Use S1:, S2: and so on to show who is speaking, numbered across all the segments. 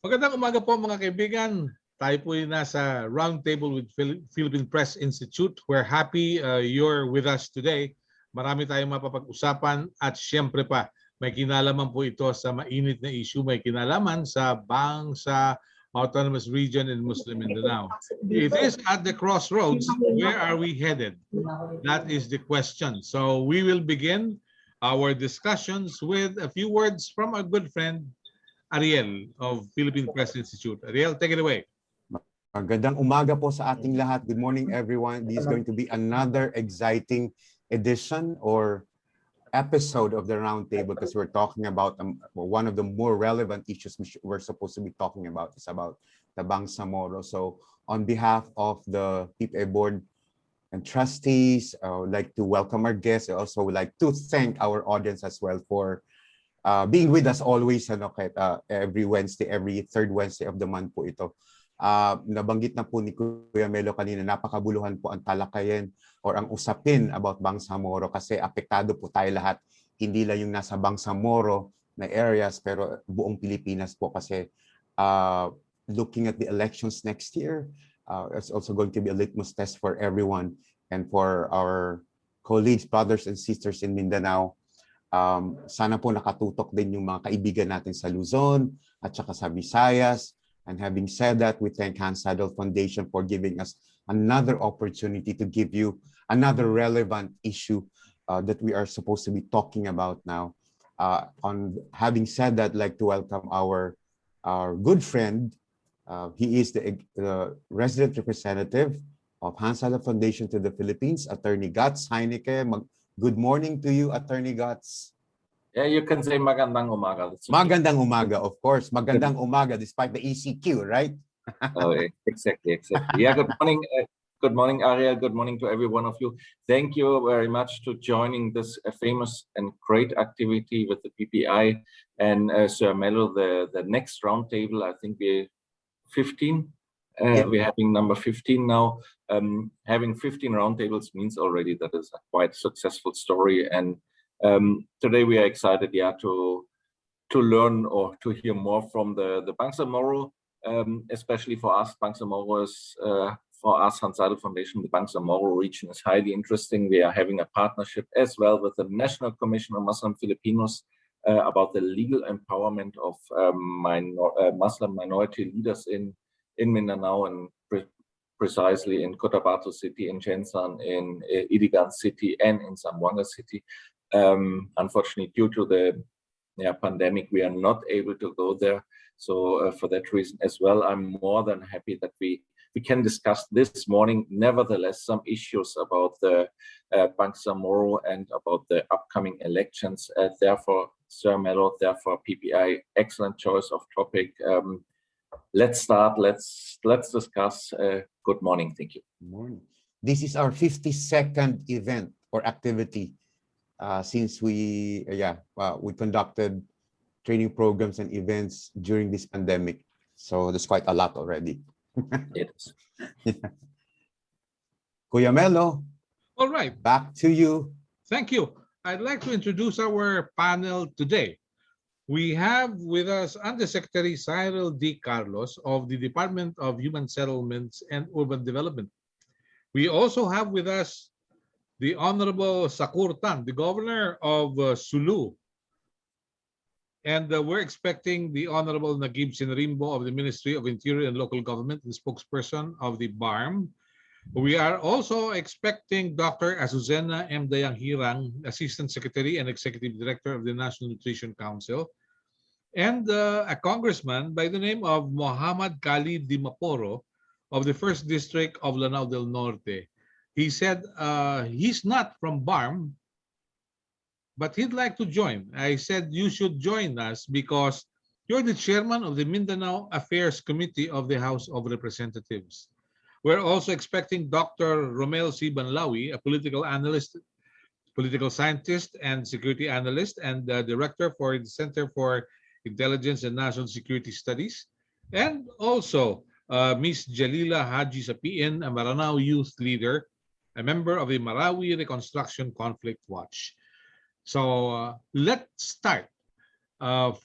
S1: Magandang umaga po mga kaibigan. Tayo po ay nasa Roundtable with Philippine Press Institute. We're happy you're with us today. Marami tayong mapapag-usapan at siyempre pa may kinalaman po ito sa mainit na issue. May kinalaman sa Barmm, sa Autonomous Region in Muslim Mindanao. It is at the crossroads. Where are we headed? That is the question. So we will begin our discussions with a few words from our good friend Ariel of Philippine Press Institute. Ariel, take it away.
S2: Magandang umaga po sa ating lahat. Good morning, everyone. This is going to be another exciting edition or episode of the Roundtable because we're talking about one of the more relevant issues we're supposed to be talking about. It's about the Bangsamoro. So on behalf of the PPA board and trustees, I would like to welcome our guests. I also would like to thank our audience as well for being with us always, every Wednesday, every third Wednesday of the month po ito. Nabanggit na po ni Kuya Melo kanina, napakabuluhan po ang talakayan or ang usapin about Bangsamoro kasi apektado po tayo lahat. Hindi lang yung nasa Bangsamoro na areas, pero buong Pilipinas po kasi looking at the elections next year, it's also going to be a litmus test for everyone and for our colleagues, brothers and sisters in Mindanao. Sana po nakatutok din yung mga kaibigan natin sa Luzon at saka sa Visayas. And having said that, we thank Hans Sadel Foundation for giving us another opportunity to give you another relevant issue that we are supposed to be talking about now. On having said that, I'd like to welcome our good friend. He is the resident representative of Hans Sadel Foundation to the Philippines, Attorney Guts Heineke. Good morning to you, Attorney Guts.
S3: Yeah, you can say magandang umaga.
S2: Magandang umaga, of course. Magandang umaga, despite the ECQ, right?
S3: Oh, exactly. Yeah, good morning, Ariel. Good morning to every one of you. Thank you very much to joining this famous and great activity with the PPI and Sir Melo, the next roundtable. I think we're 15. We're having number 15 now. Having 15 roundtables means already that is a quite successful story. And today we are excited, to learn or to hear more from the Bangsamoro, especially for us. Bangsamoro is for us, Hans Sadel Foundation. The Bangsamoro region is highly interesting. We are having a partnership as well with the National Commission on Muslim Filipinos about the legal empowerment of Muslim minority leaders in Mindanao, and precisely in Cotabato City, in Jensan, in Irigan City, and in Zamboanga City. Unfortunately, due to the pandemic, we are not able to go there. So for that reason as well, I'm more than happy that we can discuss this morning, nevertheless, some issues about the Bangsamoro and about the upcoming elections. Therefore, Sir Melo, therefore PPI, excellent choice of topic. Let's start. Let's discuss. Good morning. Thank you.
S2: Good morning. This is our 52nd event or activity since we conducted training programs and events during this pandemic. So there's quite a lot already.
S3: It is.
S2: Kuya Melo.
S1: All right.
S2: Back to you.
S1: Thank you. I'd like to introduce our panel today. We have with us Undersecretary Cyril D. Carlos of the Department of Human Settlements and Urban Development. We also have with us the Honorable Sakur Tan, the Governor of Sulu. And we're expecting the Honorable Nagib Sinrimbo of the Ministry of Interior and Local Government, the spokesperson of the Barmm. We are also expecting Dr. Azucena M. Dayang Hirang, Assistant Secretary and Executive Director of the National Nutrition Council, and a congressman by the name of Muhammad Khalid Dimaporo of the 1st District of Lanao del Norte. He said he's not from Barmm, but he'd like to join. I said you should join us because you're the chairman of the Mindanao Affairs Committee of the House of Representatives. We're also expecting Dr. Romel C. Banlawi, a political analyst, political scientist and security analyst, and director for the Center for Intelligence and National Security Studies, and also Ms. Jalila Haji Sapien, a Maranao youth leader, a member of the Marawi Reconstruction Conflict Watch. So let's start.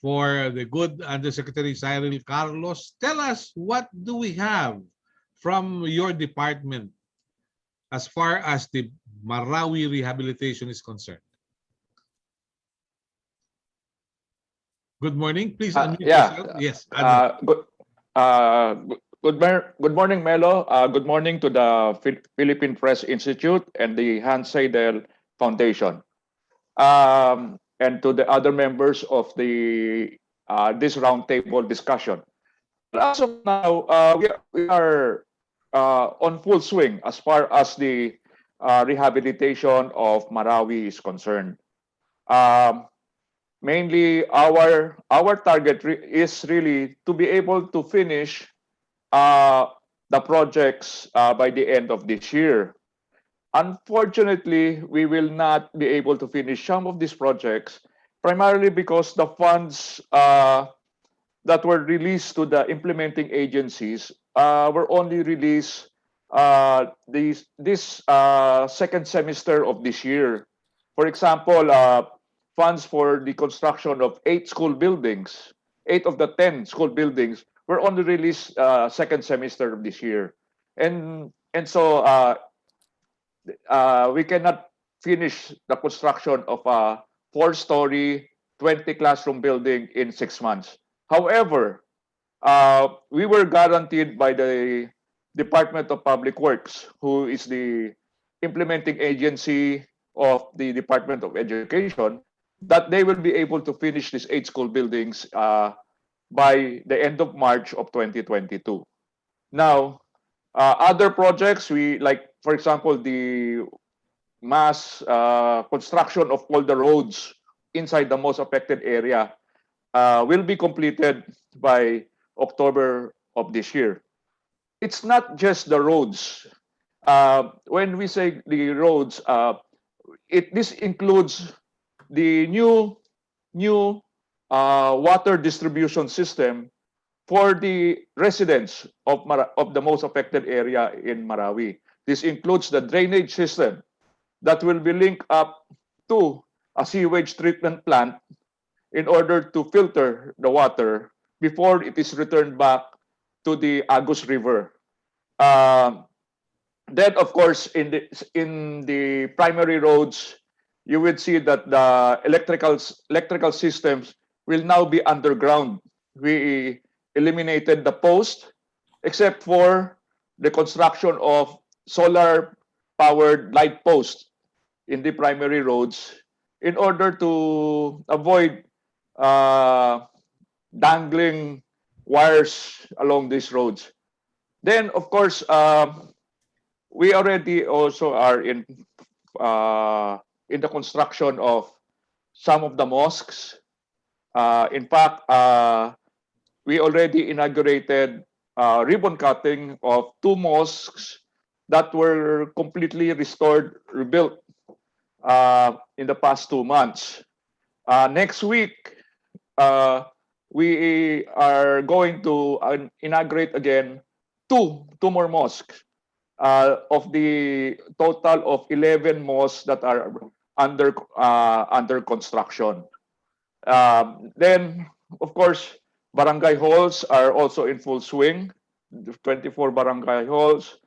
S1: for the good Undersecretary Cyril Carlos. Tell us, what do we have from your department as far as the Marawi rehabilitation is concerned? Good morning. Please unmute yourself. Yes,
S4: Good, good morning, Melo. Good morning to the Philippine Press Institute and the Hans Seidel Foundation, and to the other members of the this roundtable discussion. As of now, we are on full swing as far as the rehabilitation of Marawi is concerned. Um, Mainly, our target is really to be able to finish uh, the projects by the end of this year. Unfortunately, we will not be able to finish some of these projects, primarily because the funds that were released to the implementing agencies were only released this second semester of this year. For example, funds for the construction of 8 school buildings, 8 of the 10 school buildings were only released second semester of this year, and so we cannot finish the construction of a 4-story, 20-classroom building in 6 months. However, we were guaranteed by the Department of Public Works, who is the implementing agency of the Department of Education, that they will be able to finish these 8 school buildings by the end of March of 2022. Now, other projects, for example, the mass construction of all the roads inside the most affected area will be completed by October of this year. It's not just the roads. When we say the roads, this includes the new water distribution system for the residents of the most affected area in Marawi. This includes the drainage system that will be linked up to a sewage treatment plant in order to filter the water before it is returned back to the Agus River. Um, then, of course, in the primary roads, you would see that the electrical systems will now be underground. We eliminated the post, except for the construction of solar-powered light posts in the primary roads in order to avoid uh, dangling wires along these roads. Then, of course, we already also are in the construction of some of the mosques. In fact, we already inaugurated ribbon cutting of 2 mosques that were completely restored, rebuilt in the past 2 months. Next week, we are going to inaugurate again two more mosques of the total of 11 mosques that are under construction. Then, of course, barangay halls are also in full swing. 24 barangay halls.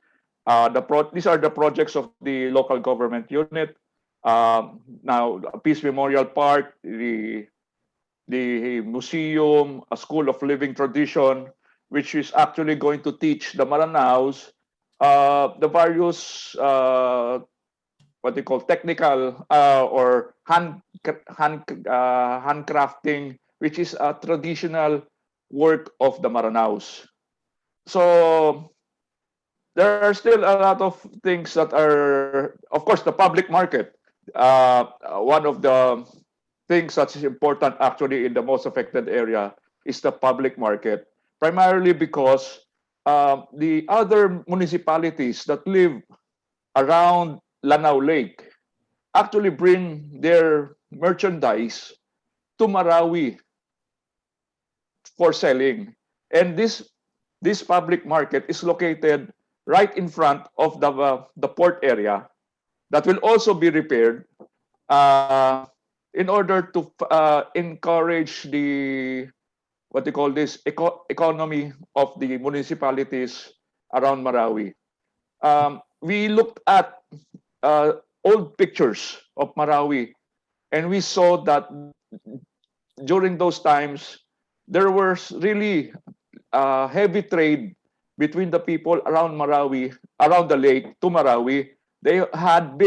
S4: These are the projects of the local government unit. Now, Peace Memorial Park, the museum, a school of living tradition, which is actually going to teach the Maranaos the various what they call technical or handcrafting, which is a traditional work of the Maranaos. So there are still a lot of things that are, of course, the public market. One of the things that is important actually in the most affected area is the public market, primarily because the other municipalities that live around Lanao Lake actually bring their merchandise to Marawi for selling. And this public market is located right in front of the port area that will also be repaired. in order to encourage the what they call this economy of the municipalities around Marawi. We looked at old pictures of Marawi, and we saw that during those times there was really heavy trade between the people around Marawi, around the lake to Marawi. They had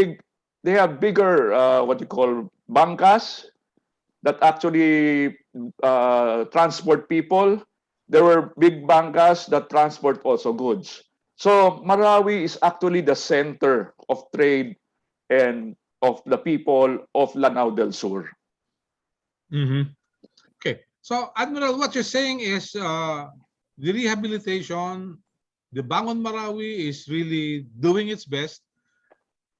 S4: bigger what you call bangkas that actually transport people. There were big bangkas that transport also goods. So Marawi is actually the center of trade and of the people of Lanao del Sur.
S1: Mm-hmm. Okay. So, Admiral, what you're saying is the rehabilitation, the Bangon Marawi is really doing its best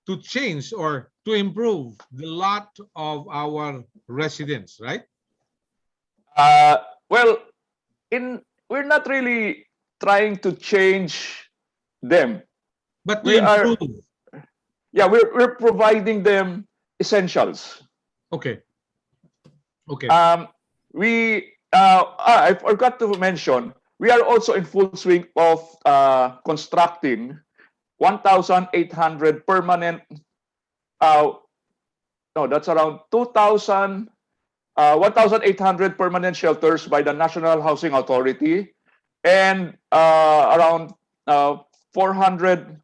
S1: to change or to improve the lot of our residents, right?
S4: Well, we're not really trying to change them.
S1: But to
S4: We are,
S1: improve.
S4: yeah, we're providing them essentials.
S1: Okay. Okay.
S4: I forgot to mention, we are also in full swing of constructing 1,800 permanent, no, that's around 1,800 permanent shelters by the National Housing Authority and around 400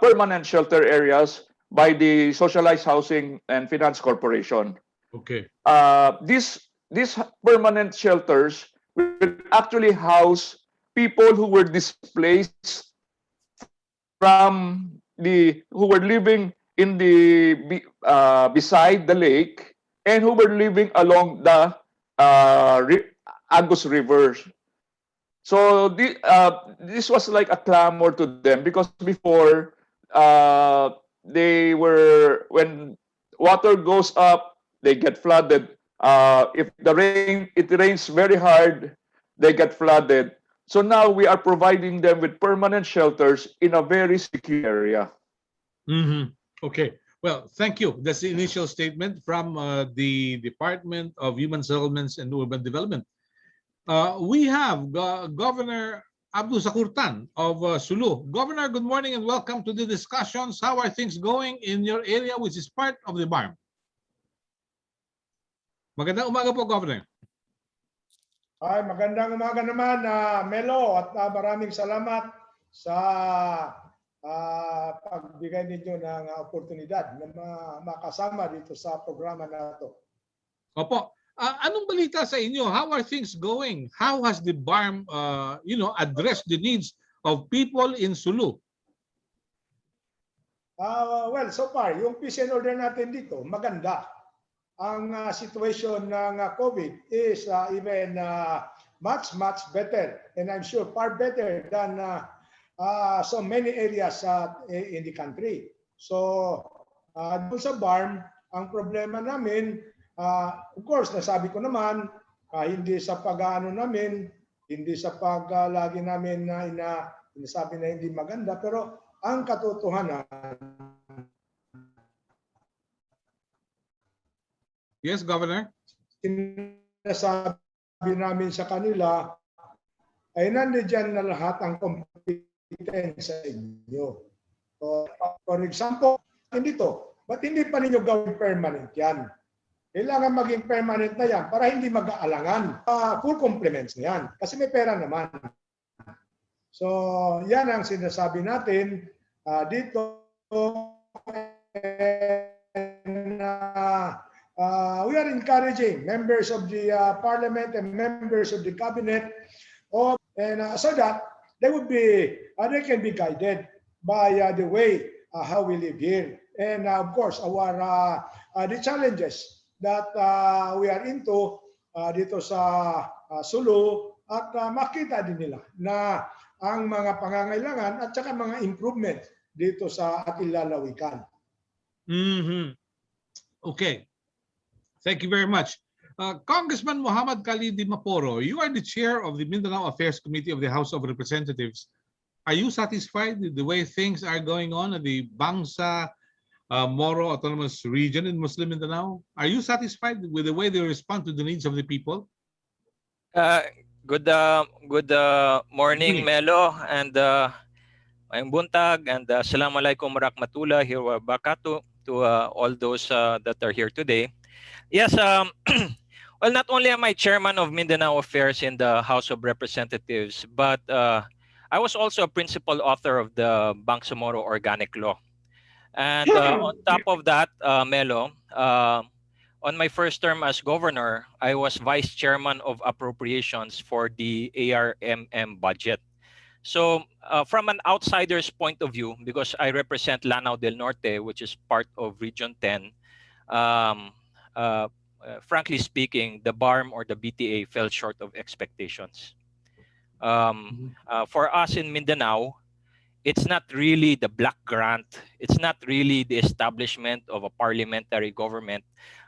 S4: permanent shelter areas by the Socialized Housing and Finance Corporation.
S1: Okay.
S4: These permanent shelters will actually house people who were displaced from who were living in the beside the lake and who were living along the Agus River. So this was like a clamor to them because before they were when water goes up, they get flooded. If it rains very hard, they get flooded. So now we are providing them with permanent shelters in a very secure area.
S1: Mm-hmm. Okay. Well, thank you. That's the initial statement from the Department of Human Settlements and Urban Development. We have Governor Abdul Sakurtan of Sulu. Governor, good morning and welcome to the discussions. How are things going in your area, which is part of the Barmm? Magandang umaga po, Governor.
S5: Ay, magandang umaga naman, Melo, at maraming salamat sa pagbigay ninyo ng oportunidad na makasama dito sa programa na ito.
S1: Opo. Anong balita sa inyo? How are things going? How has the Barmm, addressed the needs of people in Sulu?
S5: Well, so far, yung peace and order natin dito, maganda. Ang situation ng COVID is even much better, and I'm sure far better than so many areas in the country. So, doon sa Barmm, ang problema namin, of course, nasabi ko naman, hindi sa pag-aano namin, hindi sa lagi namin inasabi na hindi maganda, pero ang katotohanan,
S1: Yes, Governor.
S5: Sinasabi namin sa kanila ay nandiyan na lahat ang competence sa inyo. So, for example, dito, ba't hindi pa ninyo gawin permanent yan? Kailangan maging permanent na yan para hindi mag-aalangan. Full complements na yan kasi may pera naman. So, yan ang sinasabi natin dito. We are encouraging members of the parliament and members of the cabinet, so that they can be guided by the way how we live here, and of course the challenges that we are into dito sa Sulu, at makita din nila na ang mga pangangailangan at saka mga improvement dito sa ating lalawigan.
S1: Mm-hmm. Okay. Thank you very much. Congressman Muhammad Khalid Maporo, you are the chair of the Mindanao Affairs Committee of the House of Representatives. Are you satisfied with the way things are going on at the Bangsa Moro Autonomous Region in Muslim Mindanao. Are you satisfied with the way they respond to the needs of the people?
S6: Uh, good morning,
S1: Morning.
S6: Melo, and Mayang buntag, and assalamualaikum warahmatullahi wabarakatuh to all those that are here today. Yes, well, not only am I chairman of Mindanao Affairs in the House of Representatives, but I was also a principal author of the Bangsamoro Organic Law. And on top of that, Melo, on my first term as governor, I was vice chairman of appropriations for the ARMM budget. So from an outsider's point of view, because I represent Lanao del Norte, which is part of Region 10, um, uh, frankly speaking, the Barmm or the BTA fell short of expectations. For us in Mindanao, it's not really the black grant. It's not really the establishment of a parliamentary government.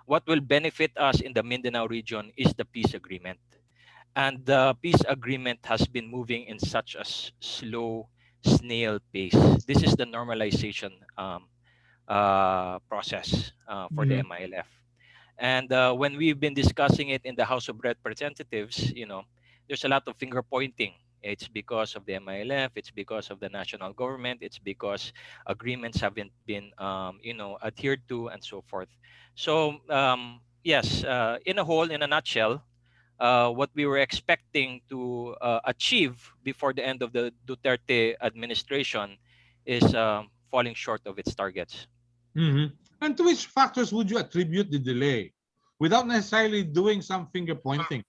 S6: What will benefit us in the Mindanao region is the peace agreement. And the peace agreement has been moving in such a slow snail pace. This is the normalization process for the
S1: Mhm.
S6: MILF. And when we've been discussing it in the House of Representatives, there's a lot of finger pointing. It's because of the MILF. It's because of the national government. It's because agreements haven't been, adhered to, and so forth. So yes, in a whole, in a nutshell, what we were expecting to achieve before the end of the Duterte administration is falling short of its targets.
S1: Mhm. And to which factors would you attribute the delay without necessarily doing some finger pointing?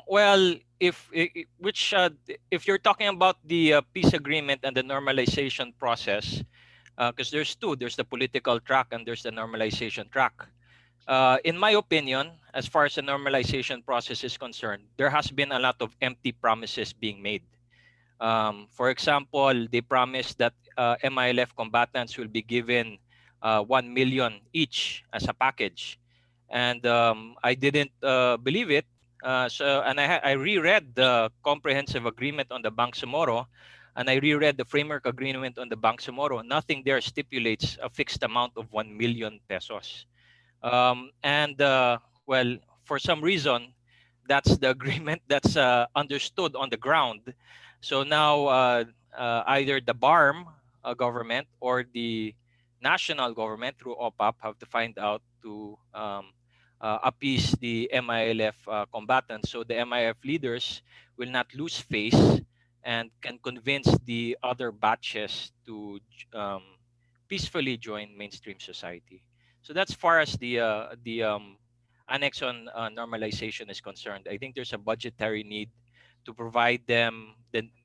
S6: Well, if you're talking about the peace agreement and the normalization process, because there's two, there's the political track and there's the normalization track. In my opinion, as far as the normalization process is concerned, there has been a lot of empty promises being made. For example, they promised that MILF combatants will be given 1 million each as a package. And I didn't believe it. I reread the comprehensive agreement on the Bangsamoro, and I reread the framework agreement on the Bangsamoro. Nothing there stipulates a fixed amount of 1 million pesos. Well, for some reason, that's the agreement that's understood on the ground. So now either the Barm government or the national government through OPAP have to find out to appease the MILF combatants, so the MILF leaders will not lose face and can convince the other batches to um, peacefully join mainstream society. So that's far as the annex on normalization is concerned. I think there's a budgetary need to provide them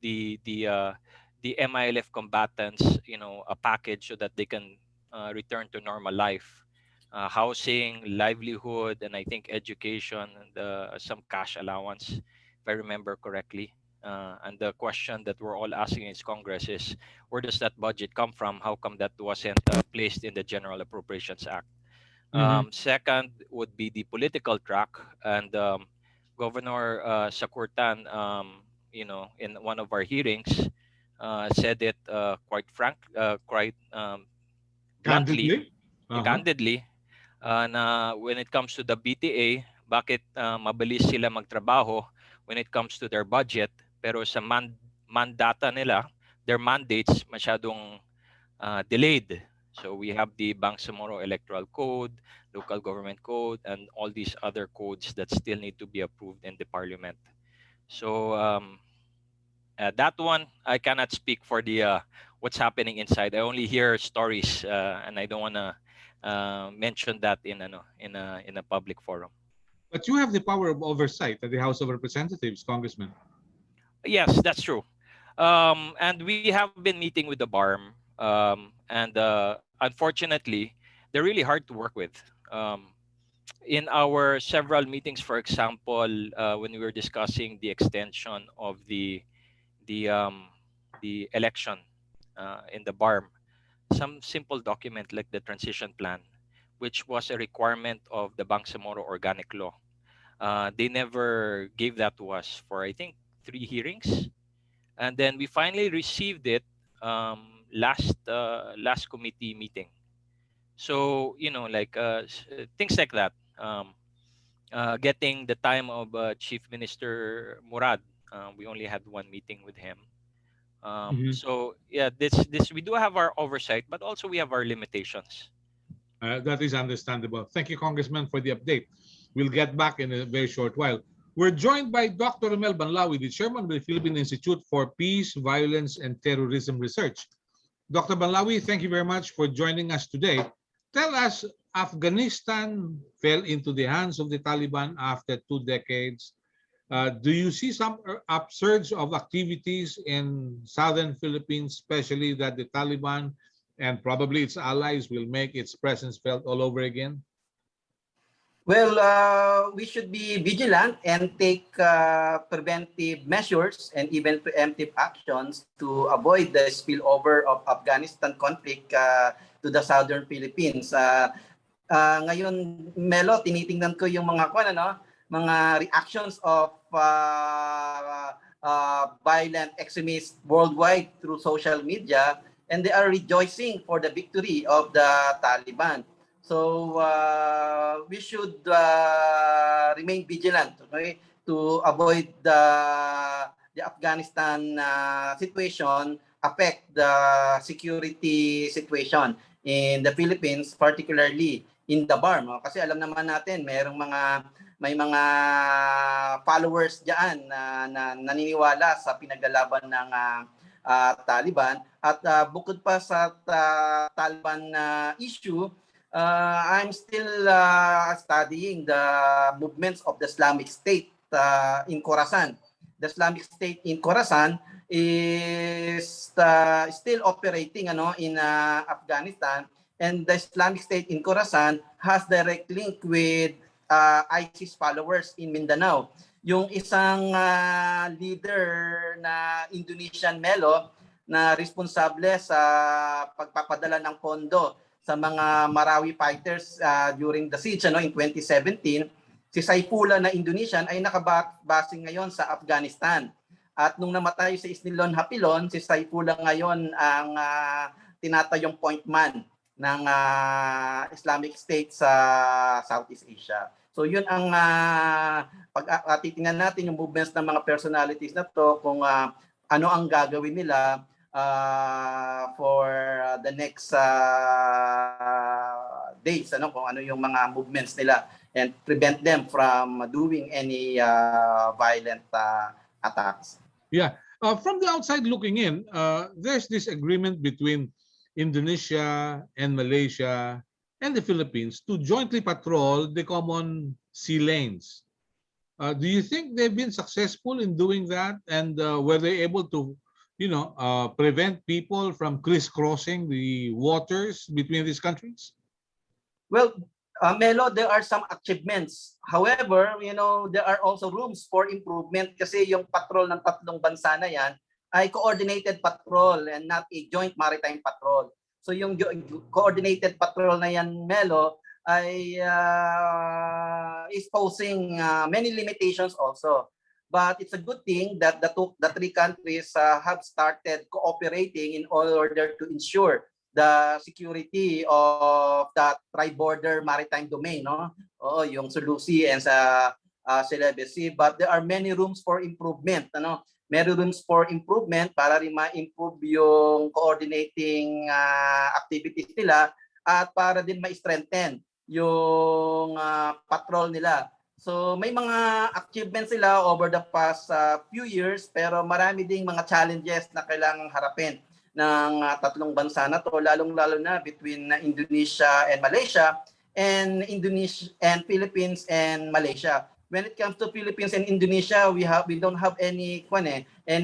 S6: the MILF combatants, a package so that they can return to normal life, housing, livelihood, and I think education and some cash allowance, if I remember correctly. And the question that we're all asking in Congress is, where does that budget come from? How come that wasn't placed in the General Appropriations Act?
S1: Mhm.
S6: Second would be the political track, and Governor Sakurtan, in one of our hearings, said it quite bluntly,
S1: Candidly? Uh-huh.
S6: candidly, na when it comes to the BTA, bakit mabilis sila magtrabaho when it comes to their budget, pero sa mandata nila, their mandates masyadong delayed. So we have the Bangsamoro Electoral Code, Local Government Code, and all these other codes that still need to be approved in the Parliament. So that one, I cannot speak for the what's happening inside. I only hear stories, and I don't want to mention that in a public forum.
S1: But you have the power of oversight at the House of Representatives, Congressman.
S6: Yes, that's true. And we have been meeting with the Barm, and unfortunately, they're really hard to work with. Um, in our several meetings, for example, when we were discussing the extension of the um, the election in the Barm, some simple document like the transition plan, which was a requirement of the Bangsamoro Organic Law. They never gave that to us for I think 3 hearings, and then we finally received it last committee meeting. So like things like that. Getting the time of Chief Minister Murad. We only had one meeting with him.
S1: Mhm.
S6: So yeah, this we do have our oversight, but also we have our limitations.
S1: That is understandable. Thank you, Congressman, for the update. We'll get back in a very short while. We're joined by Dr. Romel Banlawi, the chairman of the Philippine Institute for Peace, Violence, and Terrorism Research. Dr. Banlawi, thank you very much for joining us today. Tell us, Afghanistan fell into the hands of the Taliban after 2 decades. Do you see some upsurge of activities in southern Philippines, especially that the Taliban and probably its allies will make its presence felt all over again?
S7: Well, we should be vigilant and take preventive measures and even preemptive actions to avoid the spillover of Afghanistan conflict to the southern Philippines. Ngayon, Melo, tinitingnan ko yung mga reactions of violent extremists worldwide through social media, and they are rejoicing for the victory of the Taliban. So we should remain vigilant, okay, to avoid the Afghanistan situation affect the security situation in the Philippines, particularly in the Barmm. Kasi alam naman natin, may mga followers diyan na naniniwala sa pinaglalaban ng Taliban. At bukod pa sa Taliban issue, I'm still studying the movements of the Islamic State in Khorasan. The Islamic State in Khorasan is still operating in Afghanistan, and the Islamic State in Khorasan has direct link with ISIS followers in Mindanao. Yung isang leader na Indonesian Melo na responsable sa pagpapadala ng pondo sa mga Marawi fighters during the siege in 2017, si Saifullah na Indonesian ay nakabase ngayon sa Afghanistan. At nung namatay si Isnilon Hapilon, si Saifullah ngayon ang tinatayong point man ng Islamic State sa Southeast Asia. So yun ang titingnan natin yung movements ng mga personalities na to, kung ano ang gagawin nila for the next days, kung ano yung mga movements nila, and prevent them from doing any violent attacks.
S1: Yeah. From the outside looking in, there's this agreement between Indonesia and Malaysia and the Philippines to jointly patrol the common sea lanes. Do you think they've been successful in doing that? And were they able to prevent people from crisscrossing the waters between these countries?
S7: Well, Melo, there are some achievements. However, there are also rooms for improvement kasi yung patrol ng tatlong bansa na yan ay coordinated patrol and not a joint maritime patrol. So yung coordinated patrol na yan, Melo, ay is posing many limitations also. But it's a good thing that the three countries have started cooperating in order to ensure the security of that tri-border maritime domain, Oo, yung Sulusi and sa Celebes Sea. But there are many rooms for improvement, Many rooms for improvement para rin ma-improve yung coordinating activities nila at para din ma-strengthen yung patrol nila. So may mga achievements sila over the past few years, pero marami ding mga challenges na kailangang harapin ng tatlong bansa na to, lalong-lalo na between Indonesia and Malaysia, and Indonesia and Philippines and Malaysia. When it comes to Philippines and Indonesia, we don't have any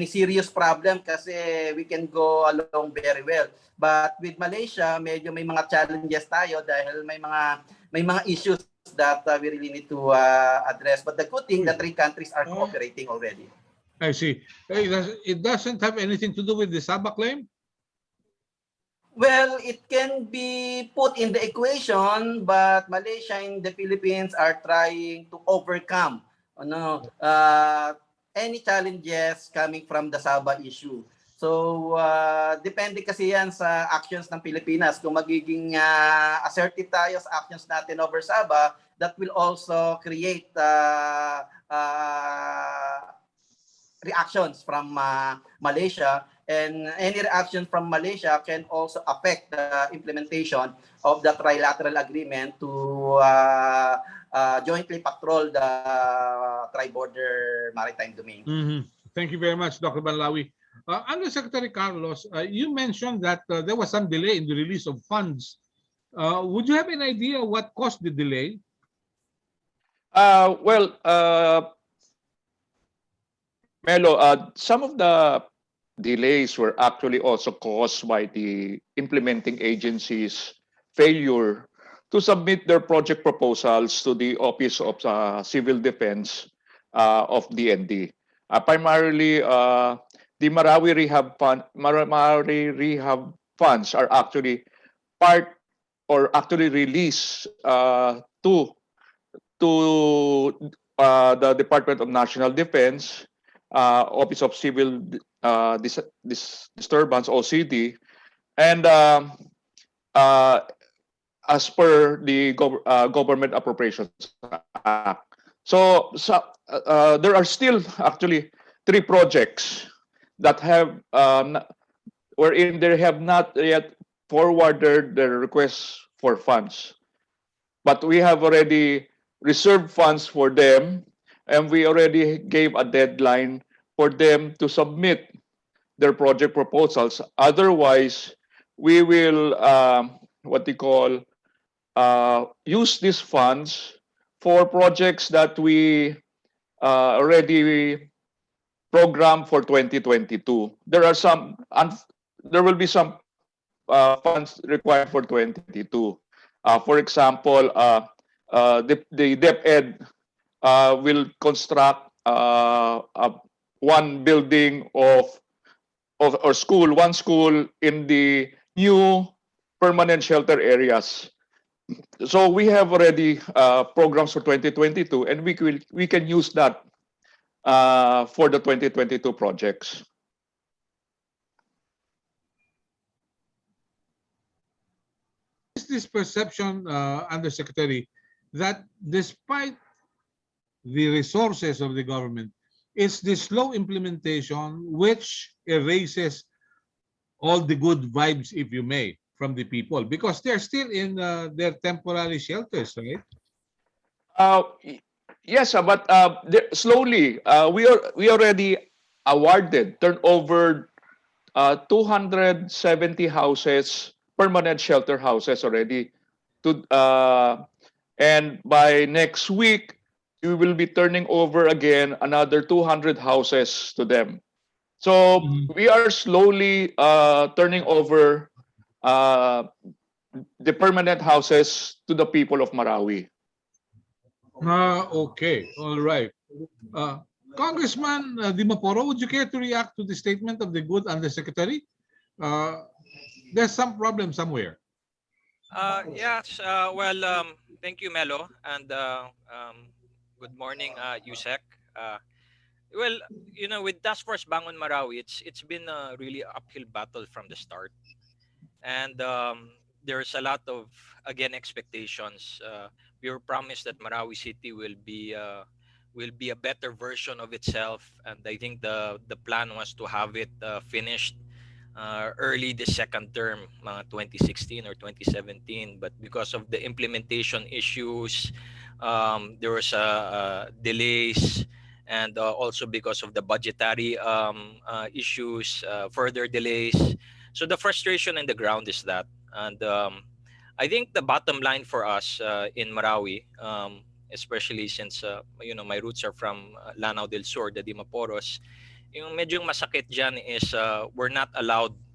S7: serious problem kasi we can go along very well. But with Malaysia, medyo may mga challenges tayo dahil may mga issues that we really need to address. But the good thing, the three countries are cooperating already.
S1: I see. It doesn't have anything to do with the Sabah claim?
S7: Well, it can be put in the equation, but Malaysia and the Philippines are trying to overcome any challenges coming from the Sabah issue. So, depende kasi yan sa actions ng Pilipinas. Kung magiging assertive tayo sa actions natin over Sabah, that will also create reactions from Malaysia. And any reaction from Malaysia can also affect the implementation of the trilateral agreement to jointly patrol the tri-border maritime domain.
S1: Thank you very much, Dr. Banlawi. Undersecretary Carlos, you mentioned that there was some delay in the release of funds. Would you have an idea what caused the delay?
S4: Melo, some of the delays were actually also caused by the implementing agencies' failure to submit their project proposals to the Office of Civil Defense of DND. Primarily, the Marawi Rehab funds are actually part or actually released to the Department of National Defense, Office of Civil Disturbance (OCD), and as per the Government Appropriations Act. So there are still actually 3 projects that have wherein they have not yet forwarded their requests for funds, but we have already reserved funds for them, and we already gave a deadline for them to submit their project proposals. Otherwise, we will what they call use these funds for projects that we already programmed for 2022. There are some, there will be some funds required for 2022. For example, the DepEd will construct one building of or school, one school in the new permanent shelter areas. So we have already programs for 2022, and we can use that for the 2022 projects.
S1: Is this perception, Undersecretary, that despite the resources of the government, it's the slow implementation which erases all the good vibes, if you may, from the people, because they're still in their temporary shelters, right?
S4: Yes, but slowly we already turned over 270 houses, permanent shelter houses already, to and by next week we will be turning over again another 200 houses to them. So we are slowly turning over the permanent houses to the people of Marawi.
S1: Okay, all right. Congressman Dimaporo, would you care to react to the statement of the good Undersecretary? There's some problem somewhere.
S6: Yes. Thank you, Melo, and good morning, Yusek. Well, with Task Force Bangon Marawi, it's been a really uphill battle from the start, and there's a lot of expectations. We were promised that Marawi City will be a better version of itself, and I think the plan was to have it finished early the second term, 2016 or 2017. But because of the implementation issues, there was delays, and also because of the budgetary issues, further delays. So the frustration in the ground is that, and I think the bottom line for us in Marawi, especially since my roots are from Lanao del Sur, the Dimaporos, yung medyo masakit dyan is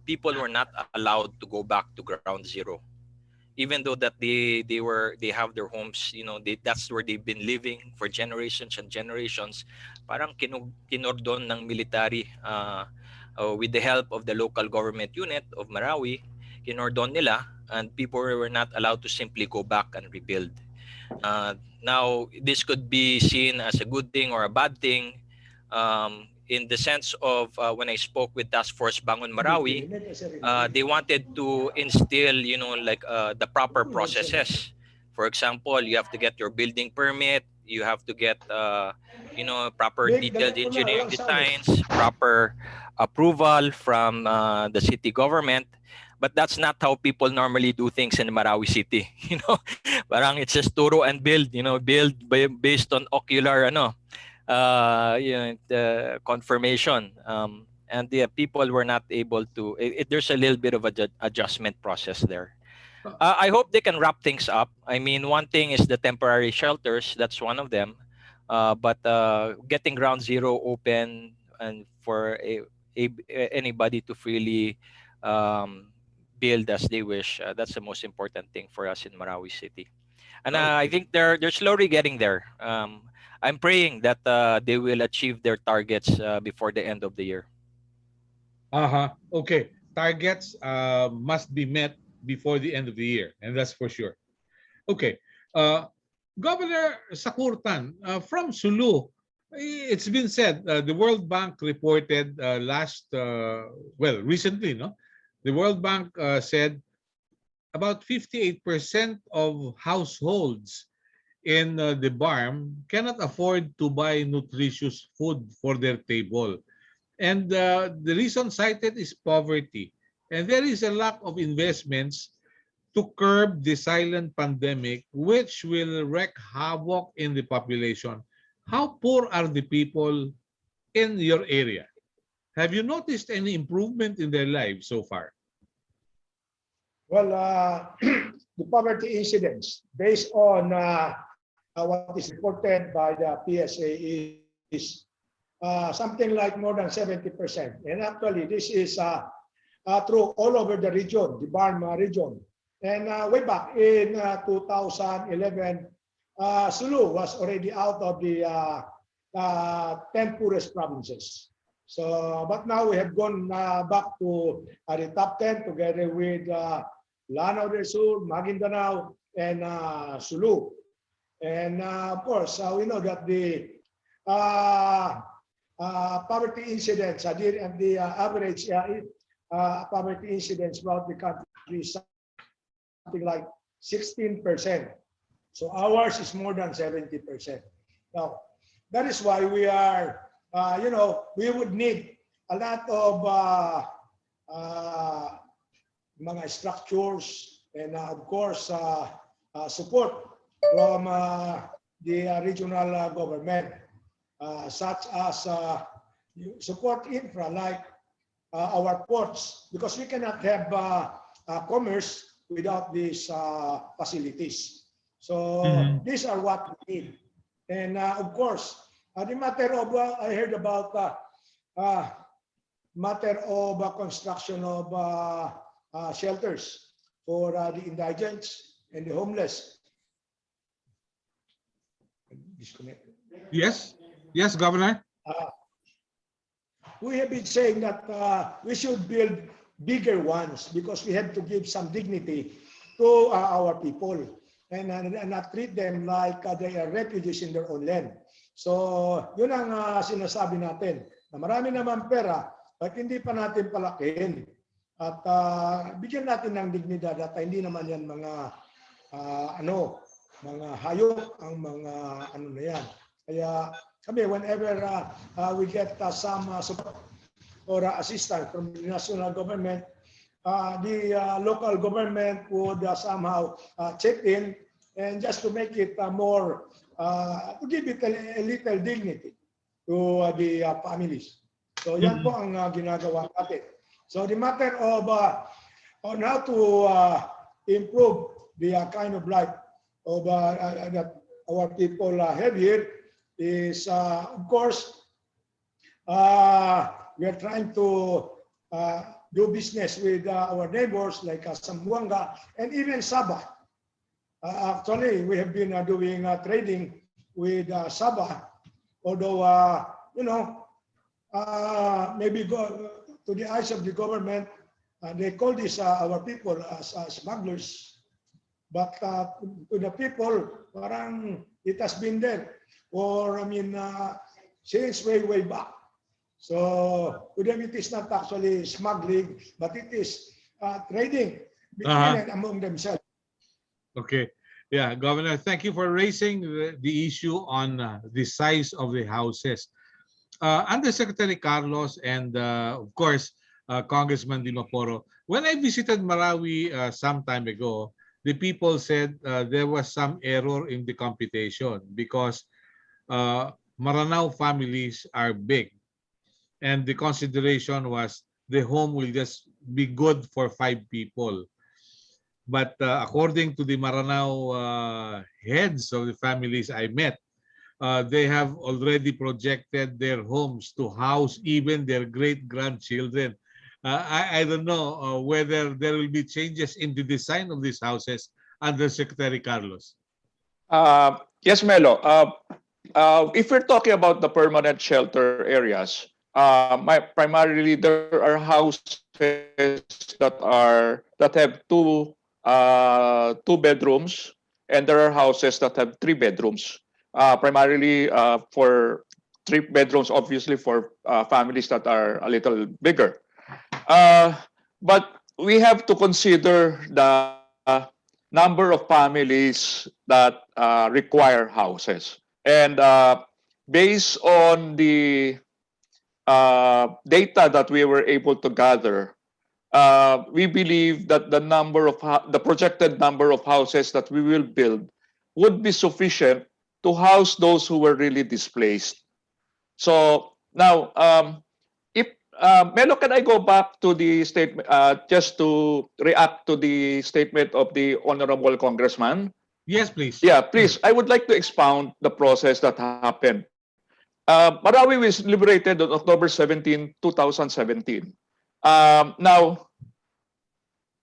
S6: people were not allowed to go back to ground zero, even though that they have their homes, that's where they've been living for generations and generations. Parang kinordon ng military, with the help of the local government unit of Marawi, kinordon nila, and people were not allowed to simply go back and rebuild. Now, this could be seen as a good thing or a bad thing. in the sense of when I spoke with Task Force Bangon Marawi, they wanted to instill, like the proper processes. For example, you have to get your building permit, you have to get, proper detailed engineering designs, proper approval from the city government. But that's not how people normally do things in Marawi City. Parang it's just turo and build, build based on ocular, the confirmation. And the people were not able to, there's a little bit of adjustment process there. I hope they can wrap things up. I mean, one thing is the temporary shelters. That's one of them. But getting Ground Zero open and for anybody to freely build as they wish, that's the most important thing for us in Marawi City. And I think they're slowly getting there. I'm praying that they will achieve their targets before the end of the year.
S1: Okay. Targets must be met before the end of the year, and that's for sure. Okay. Governor Sakurtan, from Sulu, it's been said the World Bank reported recently, no? The World Bank said about 58% of households in the Barmm cannot afford to buy nutritious food for their table. And the reason cited is poverty. And there is a lack of investments to curb the silent pandemic, which will wreak havoc in the population. How poor are the people in your area? Have you noticed any improvement in their lives so far?
S5: Well, the poverty incidence, based on what is reported by the PSA, is something like more than 70%. And actually, this is true all over the region, the Barmm region. And way back in 2011, Sulu was already out of the 10 poorest provinces. So, but now we have gone back to the top 10 together with Lanao del Sur, Maguindanao, and Sulu. And of course, we know that the poverty incidence, the average poverty incidence throughout the country is something like 16%. So ours is more than 70%. Now, that is why we are, we would need a lot of mga structures and of course support from the regional government, such as support infra like our ports, because we cannot have commerce without these facilities. So these are what we need. And of course, the matter of, I heard about matter of construction of shelters for the indigents and the homeless. Disconnected.
S1: Yes, yes, Governor.
S5: We have been saying that we should build bigger ones because we have to give some dignity to our people and not treat them like they are refugees in their own land. So yun ang sinasabi natin, na marami naman pera, but hindi pa natin palakihin at bigyan natin ng dignidad at hindi naman yan mga mga hayop ang mga na yan. Kaya kami, whenever we get some support or assistance from the national government, the local government would somehow chip in and just to make it more, to give it a little dignity to the families. So yan po ang ginagawa natin. So the matter of on how to improve the kind of life of that our people have here is, of course, we are trying to do business with our neighbors like Zamboanga and even Sabah. Actually, we have been doing trading with Sabah, although, maybe to the eyes of the government, they call this our people as smugglers. But to the people, parang it has been there, or since way back. So with them, it is not actually smuggling, but it is trading between
S1: Uh-huh.
S5: and among themselves.
S1: Okay. Yeah, Governor, thank you for raising the issue on the size of the houses. Undersecretary Carlos and, of course, Congressman Di Maporo, when I visited Marawi some time ago, the people said there was some error in the computation because Maranao families are big, and the consideration was the home will just be good for 5 people. But according to the Maranao heads of the families I met, they have already projected their homes to house even their great-grandchildren. I don't know whether there will be changes in the design of these houses under Secretary Carlos.
S4: Yes, Melo. If we're talking about the permanent shelter areas, primarily there are houses that have two bedrooms, and there are houses that have 3 bedrooms. Primarily for 3 bedrooms, obviously for families that are a little bigger. But we have to consider the number of families that require houses. And based on the data that we were able to gather, we believe that the projected number of houses that we will build would be sufficient to house those who were really displaced. So now, if Melo, can I go back to the statement just to react to the statement of the honorable congressman?
S1: Yes, please.
S4: Yeah, please. I would like to expound the process that happened. Marawi was liberated on October 17, 2017. Now,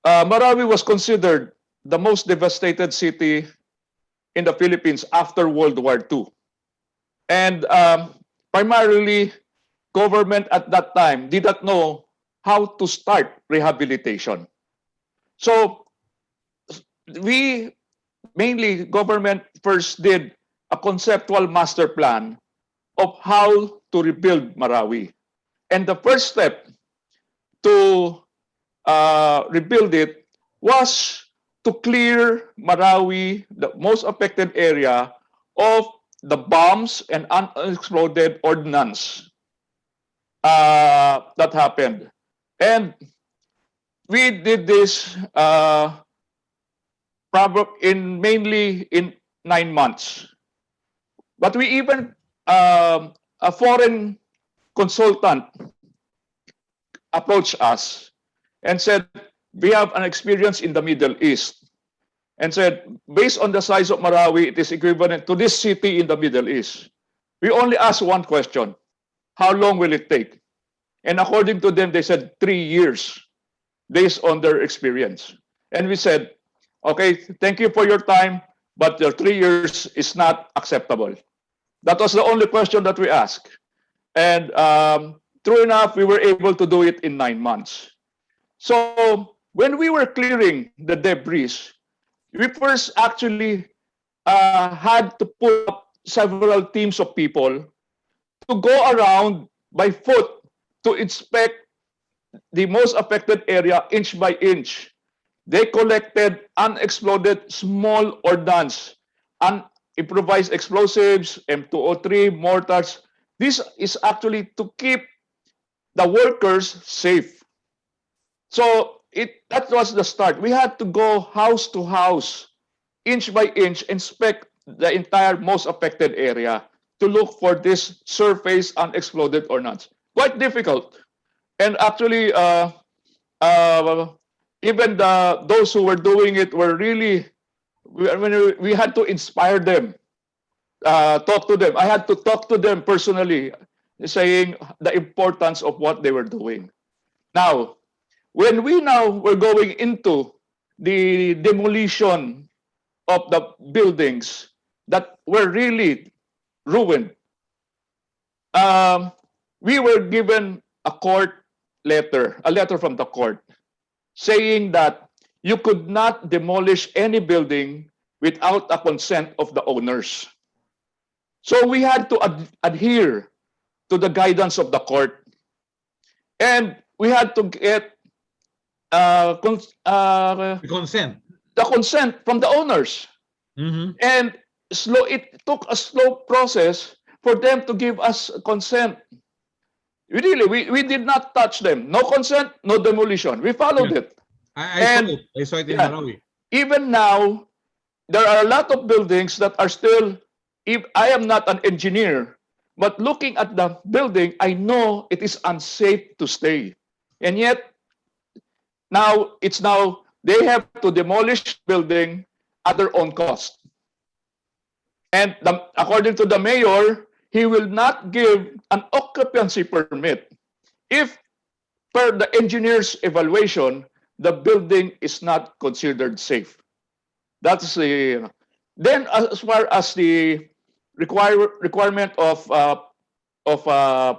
S4: Marawi was considered the most devastated city in the Philippines after World War II. And primarily, government at that time did not know how to start rehabilitation. So we mainly government first did a conceptual master plan of how to rebuild Marawi. And the first step to rebuild it was to clear Marawi, the most affected area, of the bombs and unexploded ordnance that happened. And we did this mainly in 9 months. But we even a foreign consultant approached us and said, we have an experience in the Middle East, and said, based on the size of Marawi, it is equivalent to this city in the Middle East. We only asked one question: how long will it take? And according to them, they said 3 years based on their experience. And we said, okay, thank you for your time, but the 3 years is not acceptable. That was the only question that we asked. And true enough, we were able to do it in 9 months. So when we were clearing the debris, we first actually had to put up several teams of people to go around by foot to inspect the most affected area inch by inch. They collected unexploded small ordnance, improvised explosives, M203, mortars. This is actually to keep the workers safe. So that was the start. We had to go house to house, inch by inch, inspect the entire most affected area to look for this surface unexploded ordnance. Quite difficult. And actually, even those who were doing it were really, we had to inspire them, talk to them. I had to talk to them personally, saying the importance of what they were doing. Now, when we now were going into the demolition of the buildings that were really ruined, we were given a letter from the court, saying that you could not demolish any building without a consent of the owners. So we had to adhere to the guidance of the court. And we had to get
S1: The consent.
S4: the consent from the owners.
S1: Mhm.
S4: And it took a slow process for them to give us consent. We did not touch them. No consent, no demolition. We followed
S1: Yeah.
S4: it.
S1: I saw
S4: And
S1: it. I saw it in
S4: yeah,
S1: Marawi.
S4: even now, there are a lot of buildings that are still, if I am not an engineer, but looking at the building, I know it is unsafe to stay. And yet, now they have to demolish building at their own cost. And according to the mayor, he will not give an occupancy permit if, per the engineer's evaluation, the building is not considered safe. That's the. Then, as far as the requirement of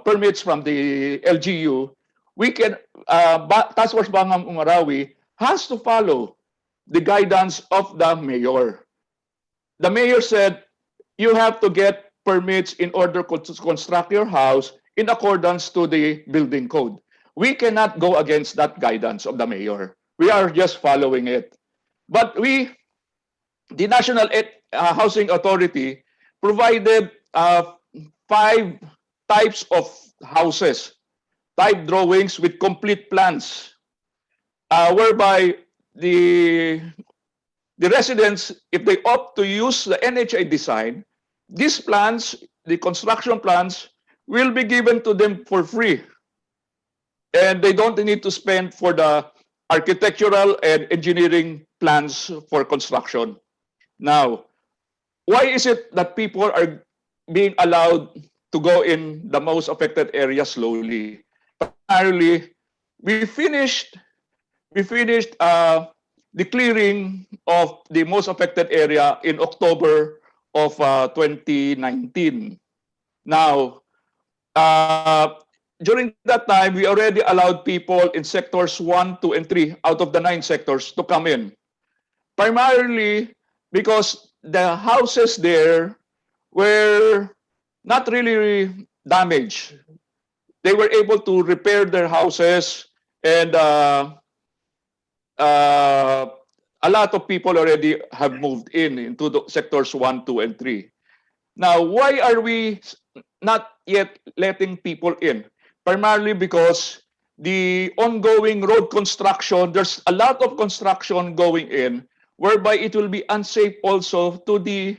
S4: permits from the LGU, we can Task Force Barmm Umarawi has to follow the guidance of the mayor. The mayor said you have to get permits in order to construct your house in accordance to the building code. We cannot go against that guidance of the mayor. We are just following it. But the National Housing Authority provided 5 types of houses, type drawings with complete plans, whereby the residents, if they opt to use the NHA design, these plans, the construction plans, will be given to them for free. And they don't need to spend for the architectural and engineering plans for construction. Now, why is it that people are being allowed to go in the most affected areas slowly? Primarily, we finished the clearing of the most affected area in October of 2019. Now, during that time, we already allowed people in sectors 1, 2, and 3 out of the 9 sectors to come in. Primarily because the houses there were not really damaged. They were able to repair their houses, and a lot of people already have moved into the sectors 1, 2, and 3. Now, why are we not yet letting people in? Primarily because the ongoing road construction, there's a lot of construction going in, whereby it will be unsafe also to the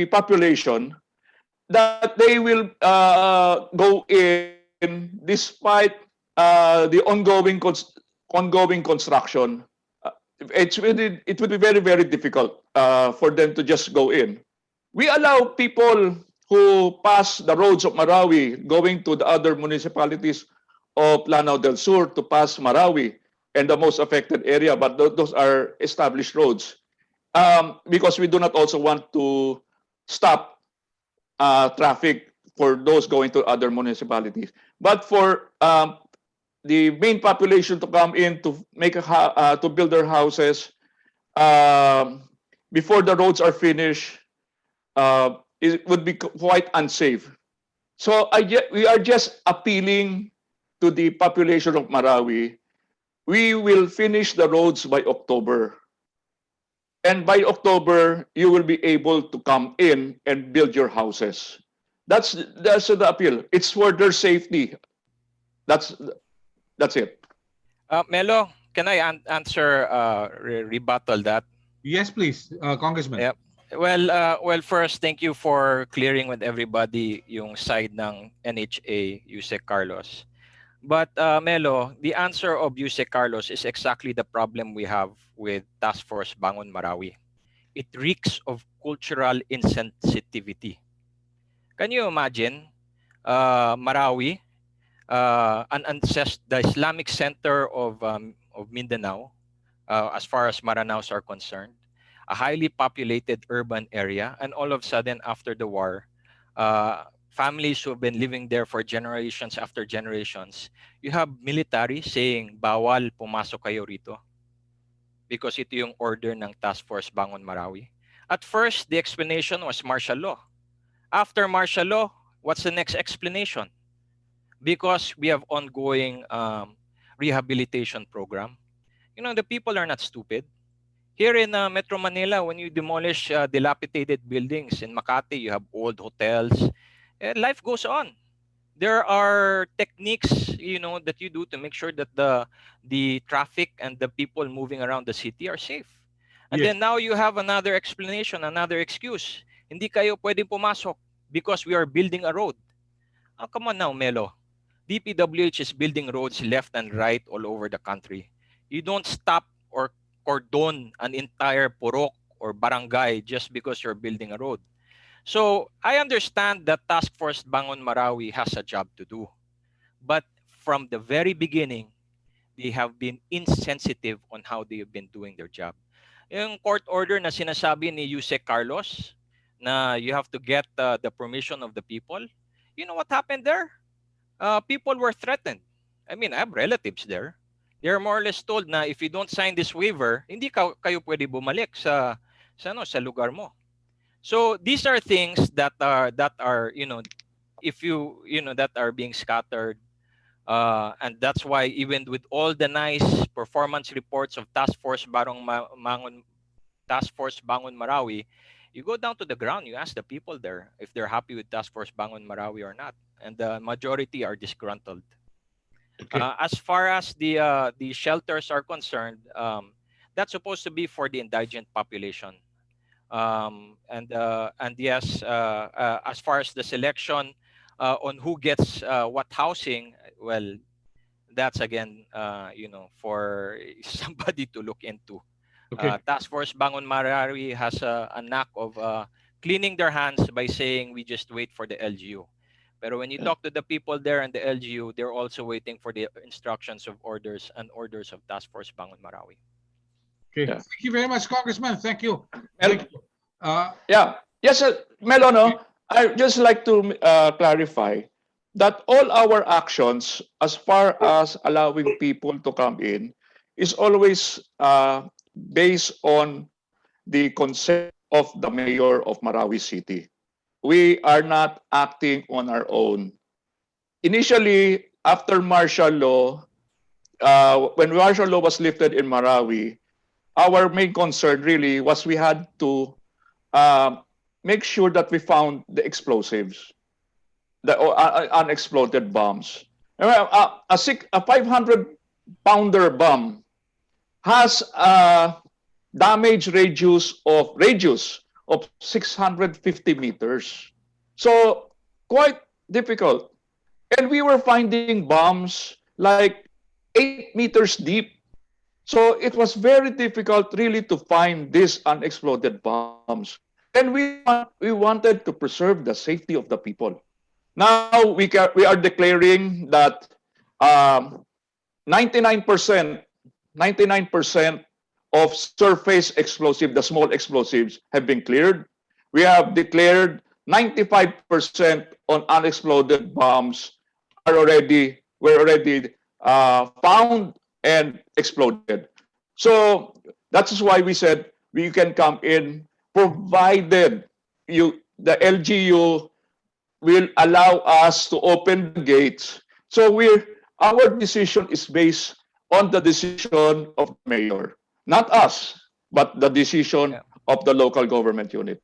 S4: population, that they will go in despite the ongoing construction. It would be very, very difficult for them to just go in. We allow people who pass the roads of Marawi going to the other municipalities of Lanao del Sur to pass Marawi and the most affected area, but those are established roads. Because we do not also want to stop traffic for those going to other municipalities. But for the main population to come in to to build their houses before the roads are finished, it would be quite unsafe. So we are just appealing to the population of Marawi. We will finish the roads by October. And by October, you will be able to come in and build your houses. That's the appeal. It's for their safety. That's it.
S6: Melo, can I answer, rebuttal that?
S1: Yes, please, Congressman.
S6: Yep. Well, first, thank you for clearing with everybody yung side ng NHA, Yusek Carlos. But Melo, the answer of Yusek Carlos is exactly the problem we have with Task Force Bangon Marawi. It reeks of cultural insensitivity. Can you imagine Marawi, the Islamic center of Mindanao, as far as Maranaos are concerned, a highly populated urban area, and all of a sudden after the war, families who have been living there for generations after generations, you have military saying, bawal pumasok kayo rito. Because ito yung order ng Task Force Bangon Marawi. At first, the explanation was martial law. After martial law, what's the next explanation? because we have ongoing rehabilitation program. You know, the people are not stupid. Here in Metro Manila, when you demolish dilapidated buildings in Makati, you have old hotels. Life goes on. There are techniques, that you do to make sure that the traffic and the people moving around the city are safe. And
S1: Yes.
S6: then now you have another explanation, another excuse. Hindi kayo pwedeng pumasok because we are building a road. Oh, come on now, Melo. DPWH is building roads left and right all over the country. You don't stop or cordon an entire purok or barangay just because you're building a road. So I understand that Task Force Bangon Marawi has a job to do. But from the very beginning, they have been insensitive on how they have been doing their job. Yung court order na sinasabi ni Yusek Carlos na you have to get the permission of the people, you know what happened there? People were threatened. I mean, I have relatives there. They're more or less told na if you don't sign this waiver, hindi kayo pwede bumalik sa lugar mo. So these are things that are if that are being scattered, and that's why even with all the nice performance reports of Task Force Bangon Marawi, you go down to the ground, you ask the people there if they're happy with Task Force Bangon Marawi or not, and the majority are disgruntled.
S1: Okay.
S6: As far as the shelters are concerned, that's supposed to be for the indigent population. And yes, as far as the selection on who gets what housing, well, that's again, for somebody to look into.
S1: Okay.
S6: Task Force Bangon Marawi has a knack of cleaning their hands by saying we just wait for the LGU. But when you talk to the people there and the LGU, they're also waiting for the instructions of orders and orders of Task Force Bangon Marawi.
S1: Okay.
S4: Yeah.
S1: Thank you very much, Congressman. Thank you.
S4: Mel-
S1: Thank you.
S4: Yeah. Yes, Melo, no? I just like to clarify that all our actions, as far as allowing people to come in, is always based on the consent of the mayor of Marawi City. We are not acting on our own. Initially, after martial law, when martial law was lifted in Marawi, our main concern really was we had to make sure that we found the explosives, the unexploded bombs. A 500-pounder bomb has a radius of 650 meters. So quite difficult. And we were finding bombs like 8 meters deep. So it was very difficult really to find these unexploded bombs. And we wanted to preserve the safety of the people. Now we are declaring that um, 99% 99% of surface explosive, the small explosives, have been cleared. We have declared 95% on unexploded bombs were already found and exploded. So that's why we said we can come in provided the LGU will allow us to open the gates. So our decision is based on the decision of the mayor, not us, but the decision
S6: Yeah.
S4: of the local government unit.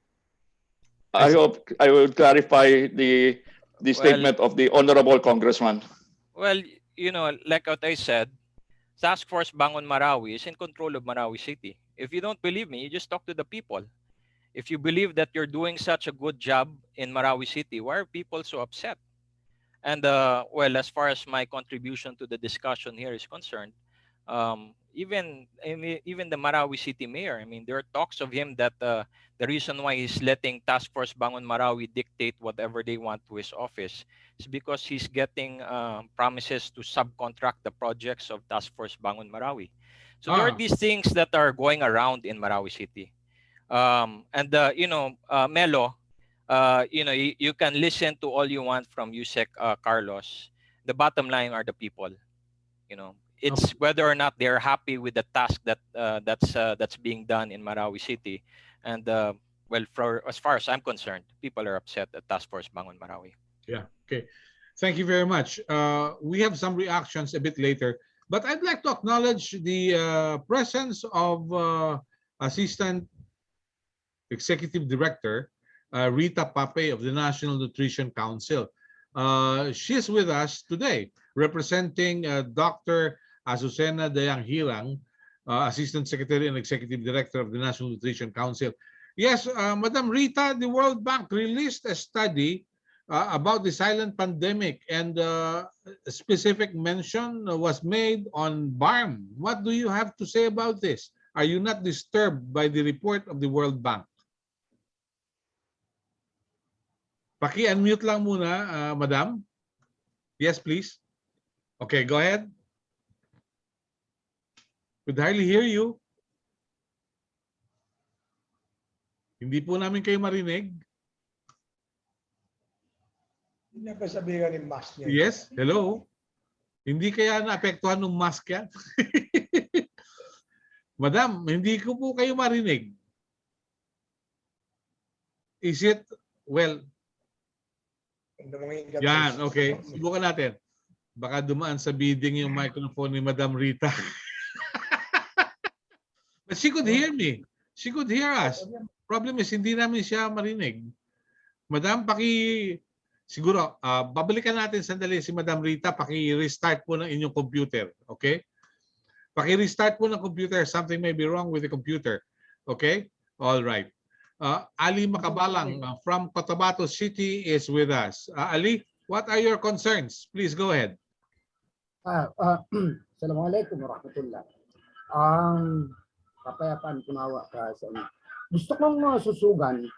S1: I
S4: I
S1: see.
S4: hope I will clarify the
S6: Well,
S4: statement of the honorable congressman.
S6: well, like what I said, Task Force Bangon Marawi is in control of Marawi City. If you don't believe me, you just talk to the people. If you believe that you're doing such a good job in Marawi City, why are people so upset? And well, as far as my contribution to the discussion here is concerned, even the Marawi City mayor, I mean, there are talks of him that the reason why he's letting Task Force Bangon Marawi dictate whatever they want to his office is because he's getting promises to subcontract the projects of Task Force Bangon Marawi. So there are
S1: Ah,
S6: these things that are going around in Marawi City. And Melo, you can listen to all you want from Yusek Carlos. The bottom line are the people. It's
S1: okay.
S6: whether or not they're happy with the task that's being done in Marawi City, and well, for as far as I'm concerned, people are upset at Task Force Bangon Marawi.
S1: Yeah. Okay. Thank you very much. We have some reactions a bit later, but I'd like to acknowledge the presence of Assistant Executive Director Rita Pape of the National Nutrition Council. She's with us today, representing Dr. Azucena Dayanghirang, Assistant Secretary and Executive Director of the National Nutrition Council. Yes, Madam Rita, the World Bank released a study about the silent pandemic, and a specific mention was made on Barmm. What do you have to say about this? Are you not disturbed by the report of the World Bank? Paki-unmute lang muna, Madam. Yes, please. Okay, go ahead. Could hardly hear you. Hindi po namin kayo marinig.
S5: Hindi niya kasabihan yung mask niya.
S1: Yes, hello. Hindi kaya naapektuhan ng mask yan? Madam, hindi ko po kayo marinig. Is it, well, yan, okay. Subukan natin. Baka dumaan sa bidding yung microphone ni Madam Rita. But she could hear me. She could hear us. Problem is, hindi namin siya marinig. Madam, siguro, babalikan natin sandali si Madam Rita. Paki-restart po ng inyong computer. Okay? Paki-restart po ng computer. Something may be wrong with the computer. Okay? All right. Ali Makabalang from Cotabato City is with us. Ali, what are your concerns? Please go ahead.
S8: Assalamualaikum warahmatullah. Kapayapaan kunawa ka sa inyo. Gusto kong susugan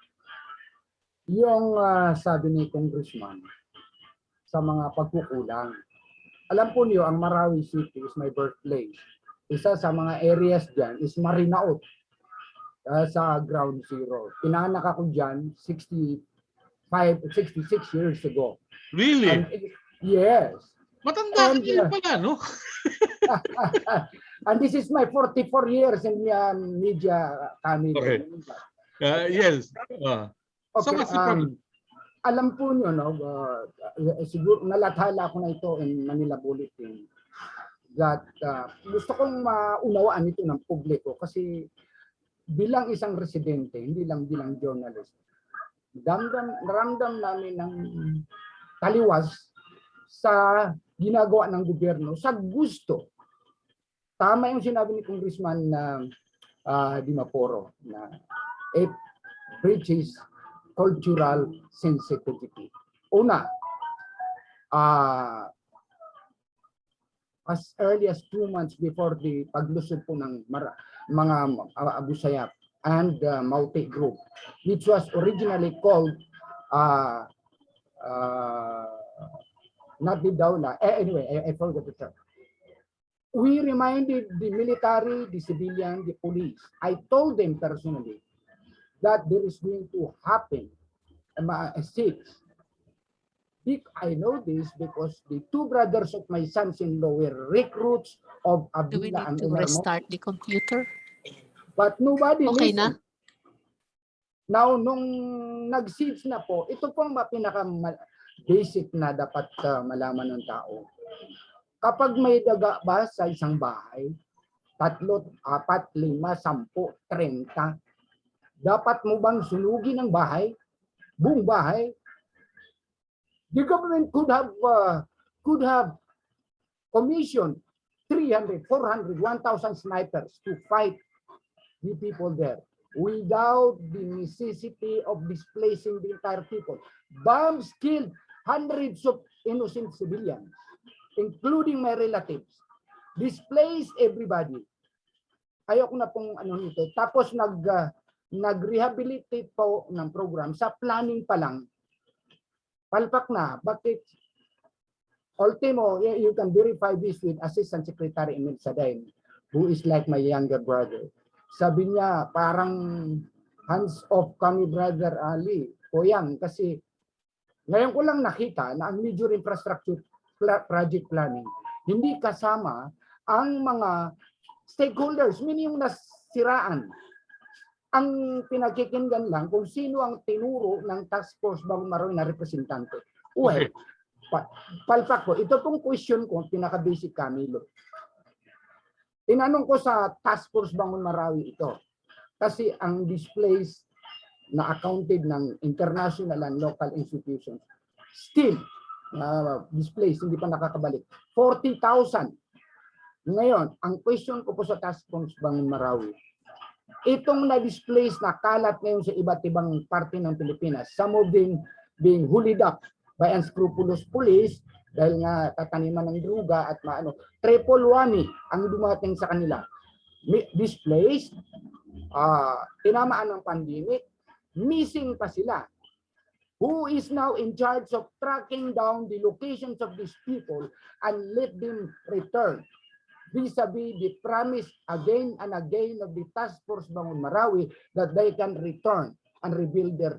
S8: yung sabi ni Congressman sa mga pagkukulang. Alam po niyo, ang Marawi City is my birthplace. Isa sa mga areas dyan is Marinaot sa Ground Zero. Pinaanak ako dyan 66 years ago.
S1: Really?
S8: And, yes.
S1: Matanda ka din pala, no?
S8: And this is my 44 years in media comedy.
S1: Okay. Yes. So what's the problem?
S8: Alam po nyo, no, siguro nalathala ko na ito in Manila Bulletin that gusto kong maunawaan ito ng publiko kasi bilang isang residente, hindi lang bilang journalist, ramdam namin ng taliwas sa ginagawa ng gobyerno sa gusto. Tama yung sinabi ni Congressman Dimaporo na it breaches cultural sensitivity. Una, as early as 2 months before the paglusod po ng mga Abu Sayyaf and Maute group, which was originally called not the Dawla. Anyway, I forgot the term. We reminded the military, the civilian, the police. I told them personally that there is going to happen a siege. I know this because the two brothers of my sons-in-law were recruits of
S9: Do we
S8: Abdullah and
S9: need to
S8: Umar.
S9: restart the computer?
S8: But nobody
S9: Okay
S8: listened. Now, nung nag-siege na po, ito po ang pinaka-basic na dapat malaman ng tao. Kapag may daga ba sa isang bahay, 3, 4, 5, 10, 30, dapat mo bang sunugin ang bahay? Buong bahay? The government could have commissioned 300, 400, 1,000 snipers to fight the people there without the necessity of displacing the entire people. Bombs killed hundreds of innocent civilians, including my relatives. Displaced everybody. Ayoko na pong nito. Tapos nag-rehabilitate po ng program sa planning pa lang. Palpak na. Bakit? Ultimo, you can verify this with Assistant Secretary Emil Sadain, who is like my younger brother. Sabi niya, parang hands off kami, Brother Ali. O yan, kasi ngayon ko lang nakita na ang major infrastructure project planning, hindi kasama ang mga stakeholders, meaning yung nasiraan. Ang pinakikinggan lang kung sino ang tinuro ng task force Bagong Marawi na representante. Well, palpak ko, ito pong question ko, pinaka-basic Camilo. Tinanong ko sa Task Force Bangon Marawi ito. Kasi ang displays na accounted ng international and local institutions, still, displays, hindi pa nakakabalik. 40,000. Ngayon, ang question ko po sa Task Force Bangon Marawi, itong na-displays na kalat ngayon sa iba't ibang parte ng Pilipinas, some of them being hooled up by unscrupulous police dahil nga tataniman ng druga at maano, triple whammy ang dumating sa kanila. Displays, tinamaan ng pandemic, missing pa sila. Who is now in charge of tracking down the locations of these people and let them return? Vis-a-vis the promise again and again of the Task Force Bangon Marawi that they can return and rebuild their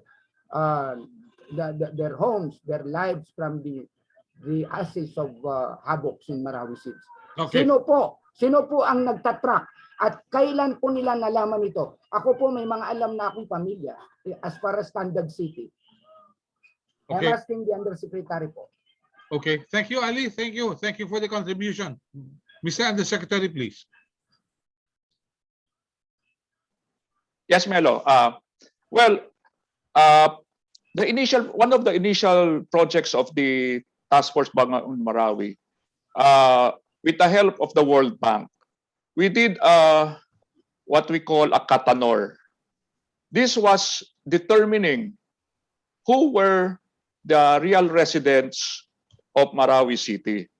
S8: homes, their lives from the ashes of havocs in Marawi City.
S1: Okay.
S8: Sino po ang nagtatrack at kailan po nila nalaman ito? Ako po may mga alam na akong pamilya as far as Standard City.
S1: Okay.
S8: I'm asking the Undersecretary po.
S1: Okay. Thank you, Ali. Thank you. Thank you for the contribution. Mr. Undersecretary, please.
S4: Yes, Melo. Well, one of the initial projects of the Task Force Bangon Marawi, with the help of the World Bank, we did what we call a katanor. This was determining who were the real residents of Marawi City.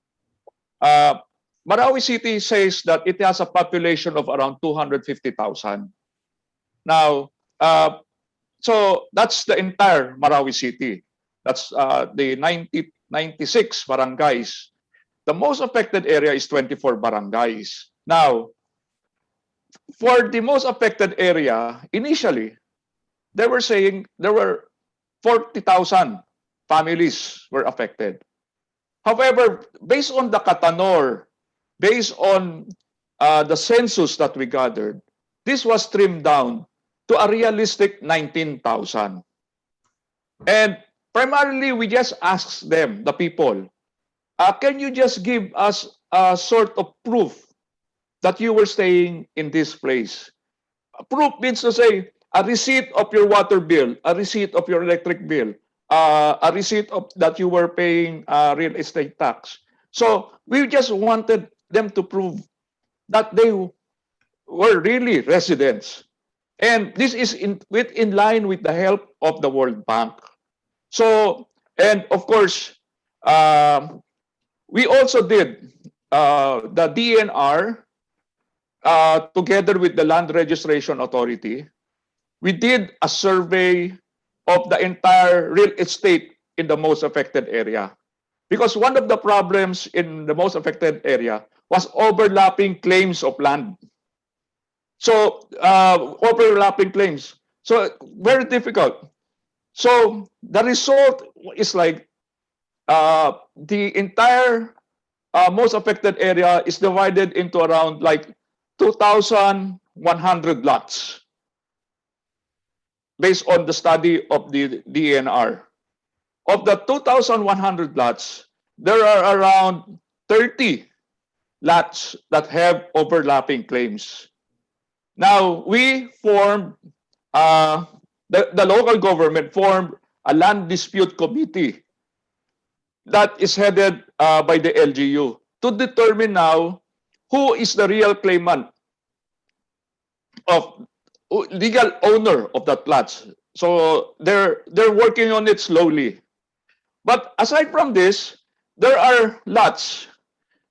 S4: Marawi City says that it has a population of around 250,000. Now, so that's the entire Marawi City. That's the 96 barangays. The most affected area is 24 barangays. Now, for the most affected area, initially, they were saying there were 40,000 families were affected. However, based on the katanor, based on the census that we gathered, this was trimmed down to a realistic 19,000. And primarily, we just asked them, the people, can you just give us a sort of proof that you were staying in this place? Proof means to say a receipt of your water bill, a receipt of your electric bill, a receipt of that you were paying real estate tax. So we just wanted them to prove that they were really residents. And this is in line with the help of the World Bank. So, and of course, we also did the DNR together with the Land Registration Authority. We did a survey of the entire real estate in the most affected area. Because one of the problems in the most affected area was overlapping claims of land. So, overlapping claims. So, very difficult. So, the result is like the entire most affected area is divided into around like 2,100 lots based on the study of the DNR. Of the 2,100 lots, there are around 30 lots that have overlapping claims. Now, we formed, the local government formed a land dispute committee that is headed by the LGU to determine now who is the real claimant of legal owner of that plots. So they're working on it slowly. But aside from this, there are lots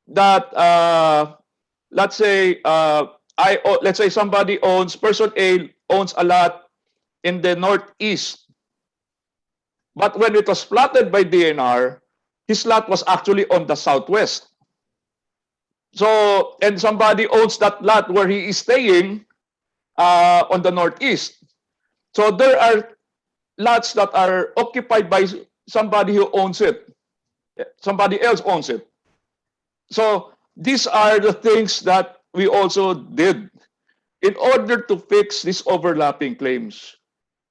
S4: that let's say somebody owns, person A owns a lot in the northeast. But when it was plotted by DNR, his lot was actually on the southwest. So, and somebody owns that lot where he is staying on the northeast. So there are lots that are occupied by somebody who owns it. Somebody else owns it. So these are the things that we also did in order to fix these overlapping claims.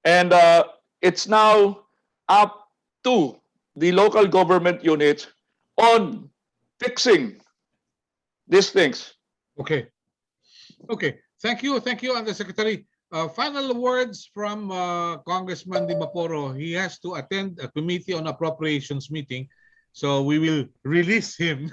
S4: And it's now up to the local government units on fixing these things.
S1: Okay. Okay. Thank you. Thank you, Undersecretary. Final words from Congressman Di Maporo. He has to attend a Committee on Appropriations meeting, so we will release him.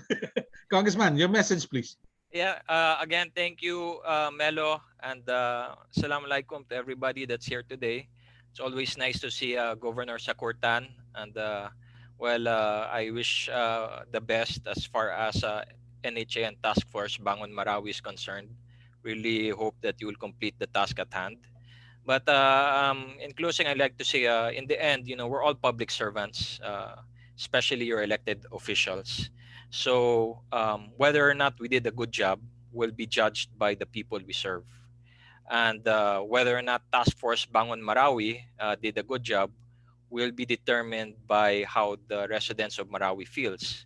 S1: Congressman, your message, please.
S6: Yeah, again, thank you, Melo, and Assalamu alaikum to everybody that's here today. It's always nice to see Governor Sakurtan, and I wish the best as far as NHA and Task Force Bangon Marawi is concerned. Really hope that you will complete the task at hand. But in closing, I'd like to say, in the end, we're all public servants, especially your elected officials. So whether or not we did a good job will be judged by the people we serve. And whether or not Task Force Bangon Marawi did a good job will be determined by how the residents of Marawi feels.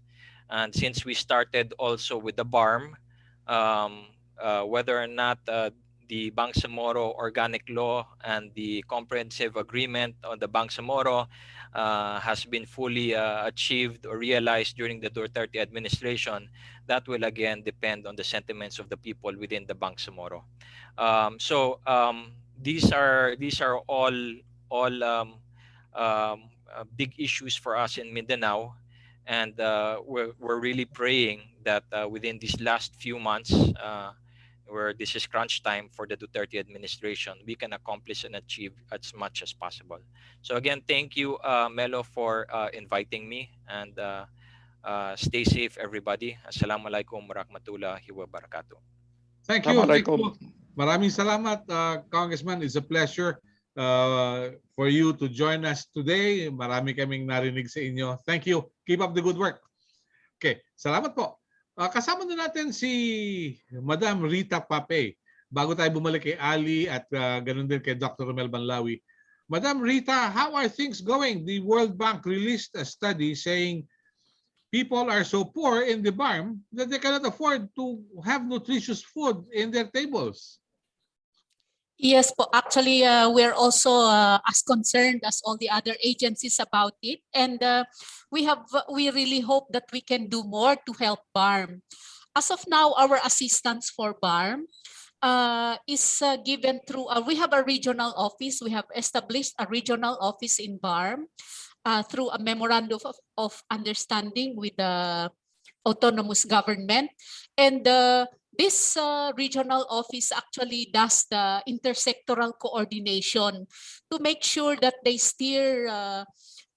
S6: And since we started also with the Barmm, whether or not the Bangsamoro Organic Law and the Comprehensive Agreement on the Bangsamoro has been fully achieved or realized during the Duterte administration, that will again depend on the sentiments of the people within the Bangsamoro. These are all big issues for us in Mindanao, and we're really praying that within these last few months, where this is crunch time for the Duterte administration, we can accomplish and achieve as much as possible. So again, thank you, Melo, for inviting me, and stay safe, everybody. Assalamualaikum warahmatullahi wabarakatuh.
S1: Thank you. Thank
S4: Assalamualaikum.
S1: you. Maraming salamat, Congressman. It's a pleasure for you to join us today. Marami kaming narinig sa inyo. Thank you. Keep up the good work. Okay, salamat po. Kasama na natin si Madam Rita Pape. Bago tayo bumalik kay Ali at ganun din kay Dr. Romel Banlawi. Madam Rita, how are things going? The World Bank released a study saying people are so poor in the Barmm that they cannot afford to have nutritious food in their tables.
S9: Yes, po. Actually, we're also as concerned as all the other agencies about it, and we really hope that we can do more to help Barmm. As of now, our assistance for Barmm is given through. We have a regional office. We have established a regional office in Barmm through a memorandum of understanding with the autonomous government, and this regional office actually does the intersectoral coordination to make sure that they steer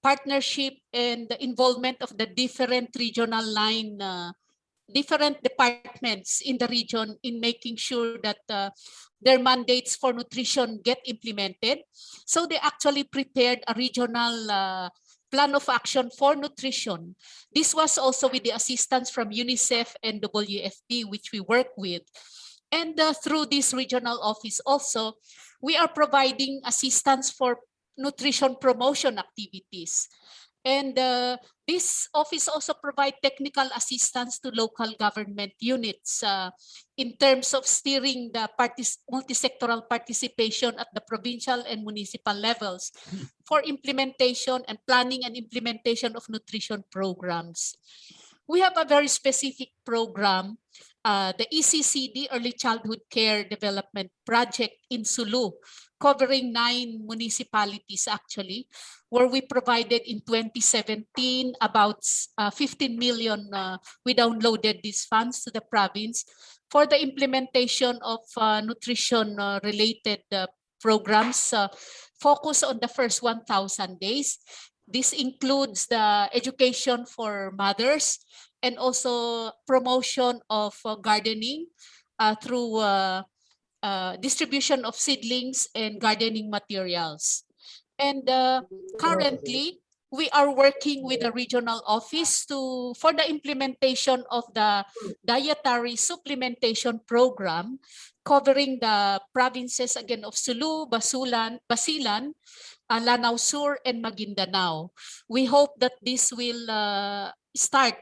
S9: partnership and the involvement of the different regional line, different departments in the region in making sure that their mandates for nutrition get implemented. So they actually prepared a regional plan of action for nutrition. This was also with the assistance from UNICEF and WFP, which we work with. And through this regional office also, we are providing assistance for nutrition promotion activities. And this office also provides technical assistance to local government units in terms of steering the multi-sectoral participation at the provincial and municipal levels for implementation and planning and implementation of nutrition programs. We have a very specific program, the ECCD, Early Childhood Care Development Project in Sulu, covering 9 municipalities actually, where we provided in 2017 about 15 million, we downloaded these funds to the province for the implementation of nutrition related programs focused on the first 1,000 days. This includes the education for mothers and also promotion of gardening through distribution of seedlings and gardening materials. And currently, we are working with the regional office for the implementation of the dietary supplementation program covering the provinces again of Sulu, Basilan, Lanao Sur, and Maguindanao. We hope that this will start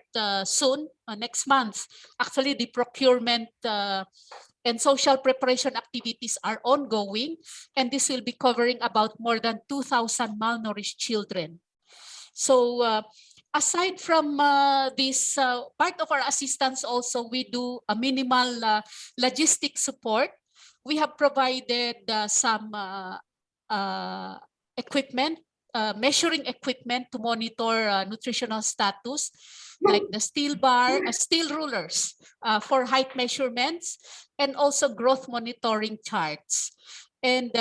S9: soon, next month. Actually, the procurement and social preparation activities are ongoing, and this will be covering about more than 2,000 malnourished children. So aside from this part of our assistance, also we do a minimal logistic support. We have provided some equipment, measuring equipment to monitor nutritional status, like the steel rulers for height measurements, and also growth monitoring charts. And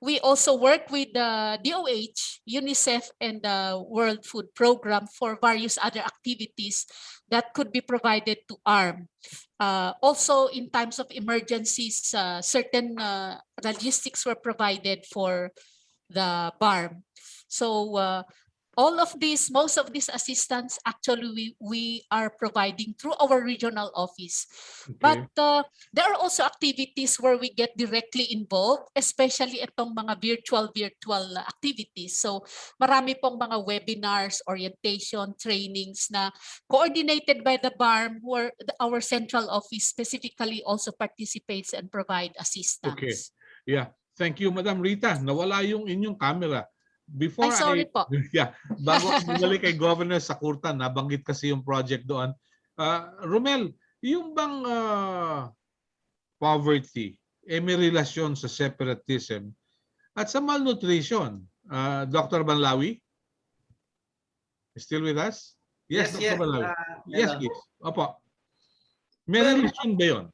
S9: we also work with the DOH, UNICEF, and the World Food Program for various other activities that could be provided to ARM. Also, in times of emergencies, certain logistics were provided for the Barmm. So all of this, most of this assistance, actually we are providing through our regional office.
S1: Okay.
S9: But there are also activities where we get directly involved, especially itong mga virtual activities. So marami pong mga webinars, orientation, trainings na coordinated by the Barmm, where our central office specifically also participates and provide assistance.
S1: Okay. Yeah. Thank you, Madam Rita. Nawala yung inyong camera. Before
S9: Ay, sorry po.
S1: Yeah, bago ako bumalik kay Governor Sakurtan, nabanggit kasi yung project doon. Romel, yung bang poverty, may relasyon sa separatism at sa malnutrition? Dr. Banlawi? Still with us? Yes, Dr. Banlawi. Yes, please. Opo. May relasyon ba yun?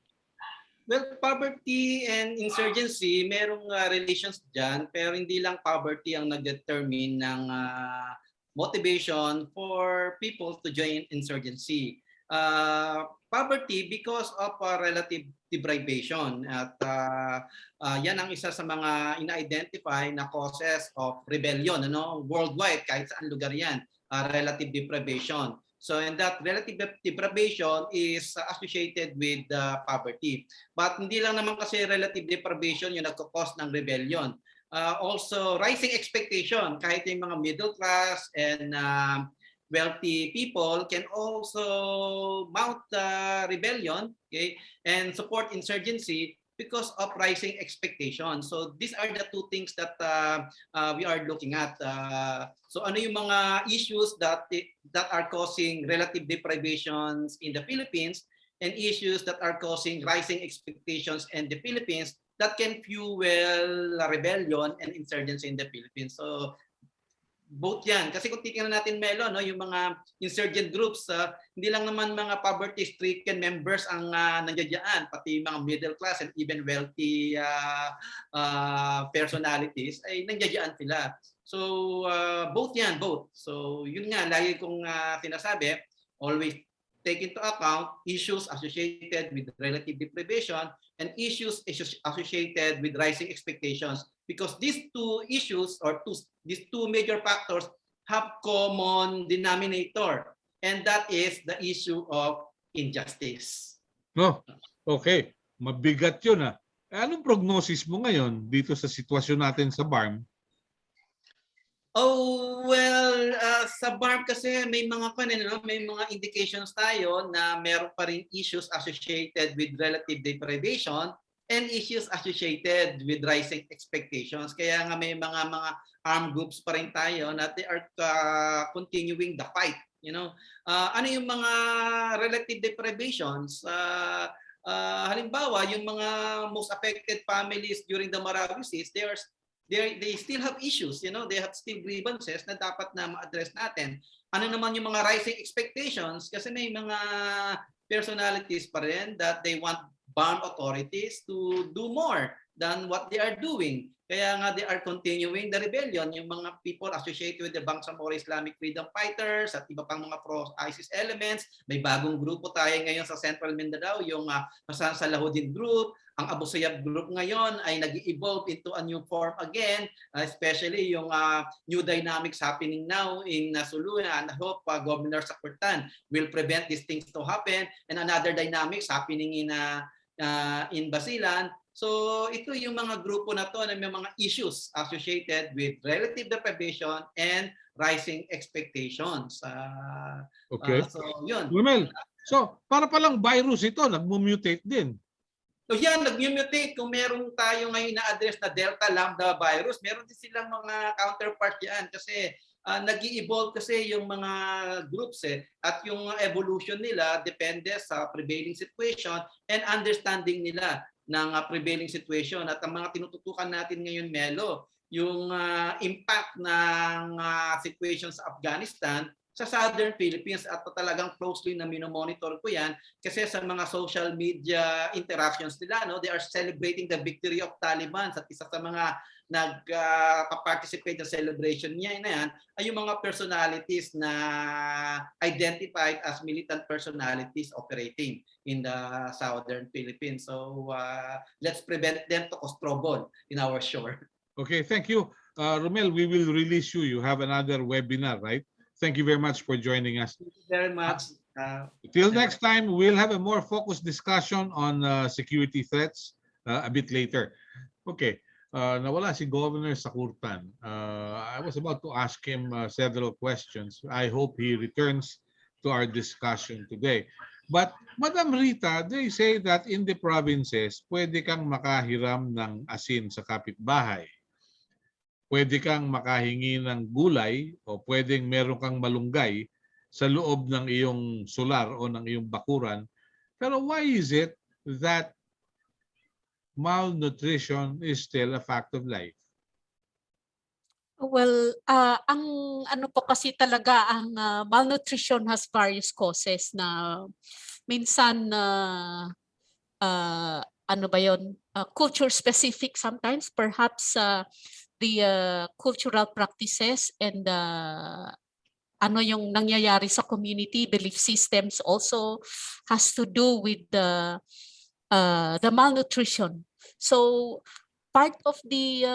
S7: Well, poverty and insurgency, merong relations dyan, pero hindi lang poverty ang nag-determine ng motivation for people to join insurgency. Poverty because of relative deprivation. At yan ang isa sa mga ina-identify na causes of rebellion, worldwide, kahit saan lugar yan, relative deprivation. So, and that relative deprivation is associated with poverty. But hindi lang naman kasi relative deprivation yung nagkakos ng rebellion. Also, rising expectation, kahit yung mga middle class and wealthy people can also mount rebellion, okay, and support insurgency because of rising expectations. So these are the two things that we are looking at. So ano yung mga issues that are causing relative deprivations in the Philippines and issues that are causing rising expectations in the Philippines that can fuel rebellion and insurgency in the Philippines. So both yan. Kasi kung titingnan natin, Melo, yung mga insurgent groups, hindi lang naman mga poverty-stricken members ang nandiyan, pati mga middle class and even wealthy personalities ay nandiyan sila. So both yan, both. So yun nga, lagi kong sinasabi, always take into account issues associated with relative deprivation and issues associated with rising expectations. Because these two issues or these two major factors have common denominator, and that is the issue of injustice.
S1: No. Okay. Mabigat yun . Anong prognosis mo ngayon dito sa sitwasyon natin sa Barmm?
S7: Oh, well, sa Barmm kasi may mga may mga indications tayo na meron pa rin issues associated with relative deprivation and issues associated with rising expectations. Kaya nga may mga armed groups pa rin tayo na they are continuing the fight. Ano yung mga relative deprivations? Halimbawa, yung mga most affected families during the Marawi siege, they still have issues, they have still grievances na dapat na ma-address natin. Ano naman yung mga rising expectations? Kasi may mga personalities pa rin that they want Barmm authorities to do more than what they are doing. Kaya nga they are continuing the rebellion, yung mga people associated with the Bangsamoro Islamic Freedom Fighters at iba pang mga pro-ISIS elements. May bagong grupo tayo ngayon sa Central Mindanao, yung Hasan Salahuddin Group. Ang Abu Sayyaf Group ngayon ay nag-evolve into a new form again, especially yung new dynamics happening now in Suluyan. I hope Governor Sakurtan will prevent these things to happen, and another dynamics happening in Basilan. So ito yung mga grupo na to na may mga issues associated with relative deprivation and rising expectations.
S1: Okay.
S7: So yun.
S1: Romel, so para palang virus ito, nagmutate din.
S7: So yan, nag-mutate. Kung meron tayo ngayon na-address na Delta Lambda virus, meron din silang mga counterpart yan. Kasi nag-i-evolve kasi yung mga groups at yung evolution nila depende sa prevailing situation and understanding nila ng prevailing situation. At ang mga tinututukan natin ngayon, Melo, yung impact ng situation sa Afghanistan sa Southern Philippines, at talagang closely na minomonitor ko yan kasi sa mga social media interactions nila, no, they are celebrating the victory of Taliban. At isa sa mga nag-participate sa celebration niya na yan ay yung mga personalities na identified as militant personalities operating in the Southern Philippines. So let's prevent them to cause trouble in our shore.
S1: Okay, thank you. Romel, we will release you. You have another webinar, right? Thank you very much for joining us.
S7: Thank you very much.
S1: Till next time, we'll have a more focused discussion on security threats a bit later. Okay, nawala si Governor Sakurtan. I was about to ask him several questions. I hope he returns to our discussion today. But Madam Rita, they say that in the provinces, pwede kang makahiram ng asin sa kapitbahay. Pwede kang makahingi ng gulay o pwedeng meron kang malunggay sa loob ng iyong solar o ng iyong bakuran. Pero why is it that malnutrition is still a fact of life?
S9: Well, ang ano po kasi talaga, ang malnutrition has various causes na minsan ano ba yun, culture specific sometimes, perhaps the cultural practices and ano yung nangyayari sa community, belief systems also has to do with the malnutrition. So part of the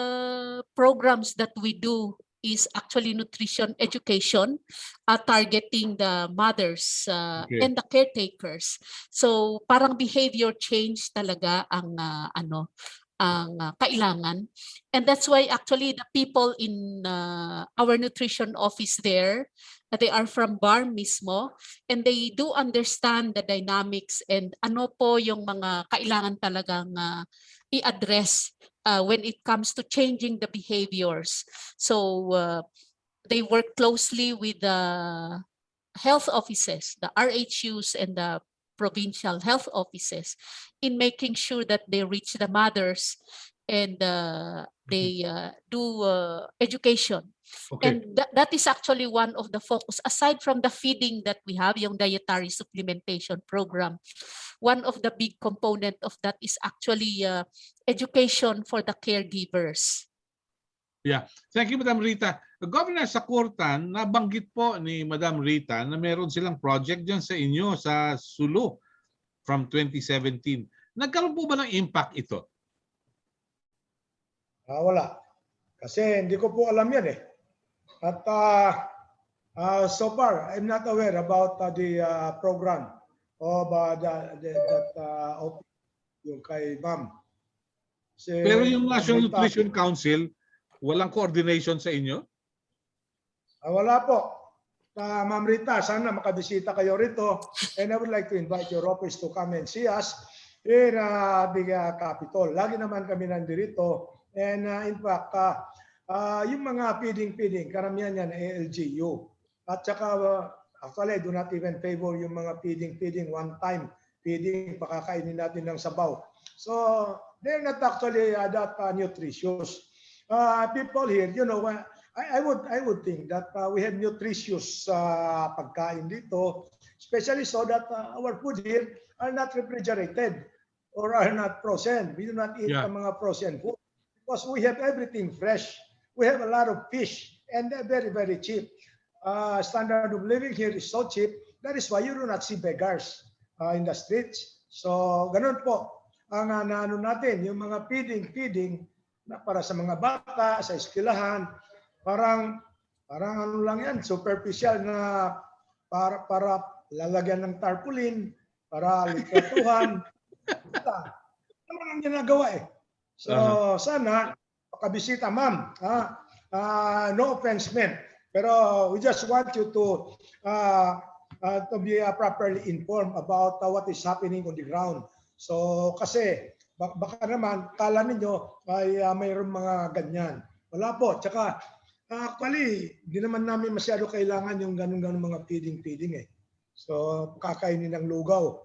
S9: programs that we do is actually nutrition education, targeting the mothers and the caretakers. So parang behavior change talaga ang kailangan. And that's why actually the people in our nutrition office there, they are from Barmm mismo, and they do understand the dynamics and ano po yung mga kailangan talagang i-address when it comes to changing the behaviors. So they work closely with the health offices, the RHUs and the provincial health offices in making sure that they reach the mothers and they do education.
S1: Okay.
S9: And that is actually one of the focus, aside from the feeding that we have, yung dietary supplementation program. One of the big component of that is actually education for the caregivers.
S1: Yeah. Thank you, Madam Rita. Governor Sakurtan, nabanggit po ni Madam Rita na meron silang project dyan sa inyo sa Sulu from 2017. Nagkaroon po ba ng impact ito?
S5: Wala. Kasi hindi ko po alam yan eh. At so far, I'm not aware about the program of yung kay Barmm.
S1: Pero yung National Nutrition Council, walang coordination sa inyo?
S5: Wala po. Ma'am Rita, sana makabisita kayo rito. And I would like to invite your office to come and see us in the Capitol. Lagi naman kami nandito. And in fact, yung mga feeding, karamihan yan ALGU. At saka, actually, I do not even favor yung mga feeding, one-time feeding, pakakainin natin ng sabaw. So, they're not actually that nutritious. People here, you know, I would think that we have nutritious pagkain dito, especially so that our food here are not refrigerated or are not frozen. We do not eat the mga frozen food because we have everything fresh. We have a lot of fish and they're very, very cheap. Standard of living here is so cheap. That is why you do not see beggars in the streets. So, ganun po ang naano natin, yung mga feeding na para sa mga bata, sa eskwelahan, parang ano lang yan, superficial na para lalagyan ng tarpaulin, para litratuhan. Naman ang ginagawa eh. So sana, pakabisita ma'am. No offense meant. Pero we just want you to be properly informed about what is happening on the ground. So kasi baka naman kala ninyo ay mayroong mga ganyan. Wala po. Tsaka Actually, di naman namin masyado kailangan yung ganun-ganun mga feeding eh. So, kakainin ng lugaw.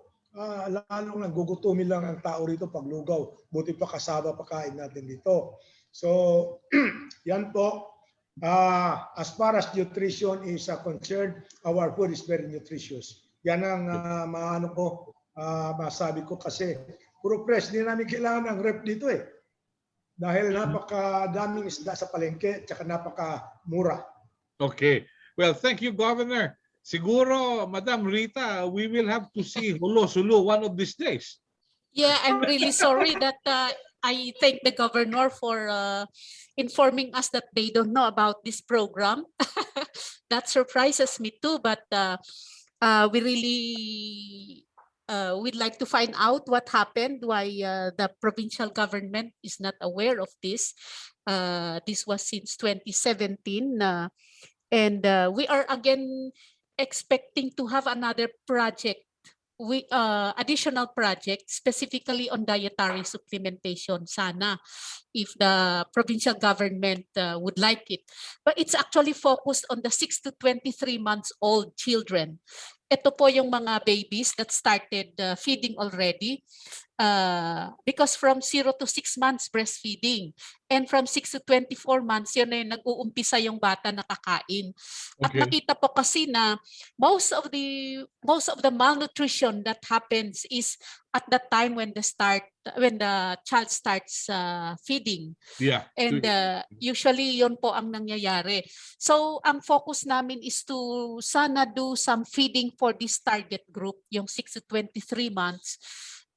S5: Lalong nagugutumin lang ang tao rito pag lugaw. Buti pa kasama pakain natin dito. So, yan po. As far as nutrition is concerned, our food is very nutritious. Yan ang masabi ko kasi puro fresh. Hindi namin kailangan ng rep dito eh. Dahil napakadaming isda sa palengke at napakamura.
S1: Okay. Well, thank you, Governor. Siguro, Madam Rita, we will have to see Hulo-Sulu one of these days.
S9: Yeah, I'm really sorry that I thank the governor for informing us that they don't know about this program. That surprises me too, but we really we'd like to find out what happened, why the provincial government is not aware of this. This was since 2017, and we are again expecting to have another project, additional project specifically on dietary supplementation sana, if the provincial government would like it. But it's actually focused on the 6 to 23 months old children. Ito po yung mga babies that started feeding already, because from 0 to 6 months breastfeeding, and from 6 to 24 months yun na yung nag-uumpisa yung bata na kakain. At nakita po kasi na most of the malnutrition that happens is at the time when the child starts feeding.
S1: Yeah.
S9: And usually yun po ang nangyayari. So ang focus namin is to sana do some feeding for this target group, yung 6 to 23 months.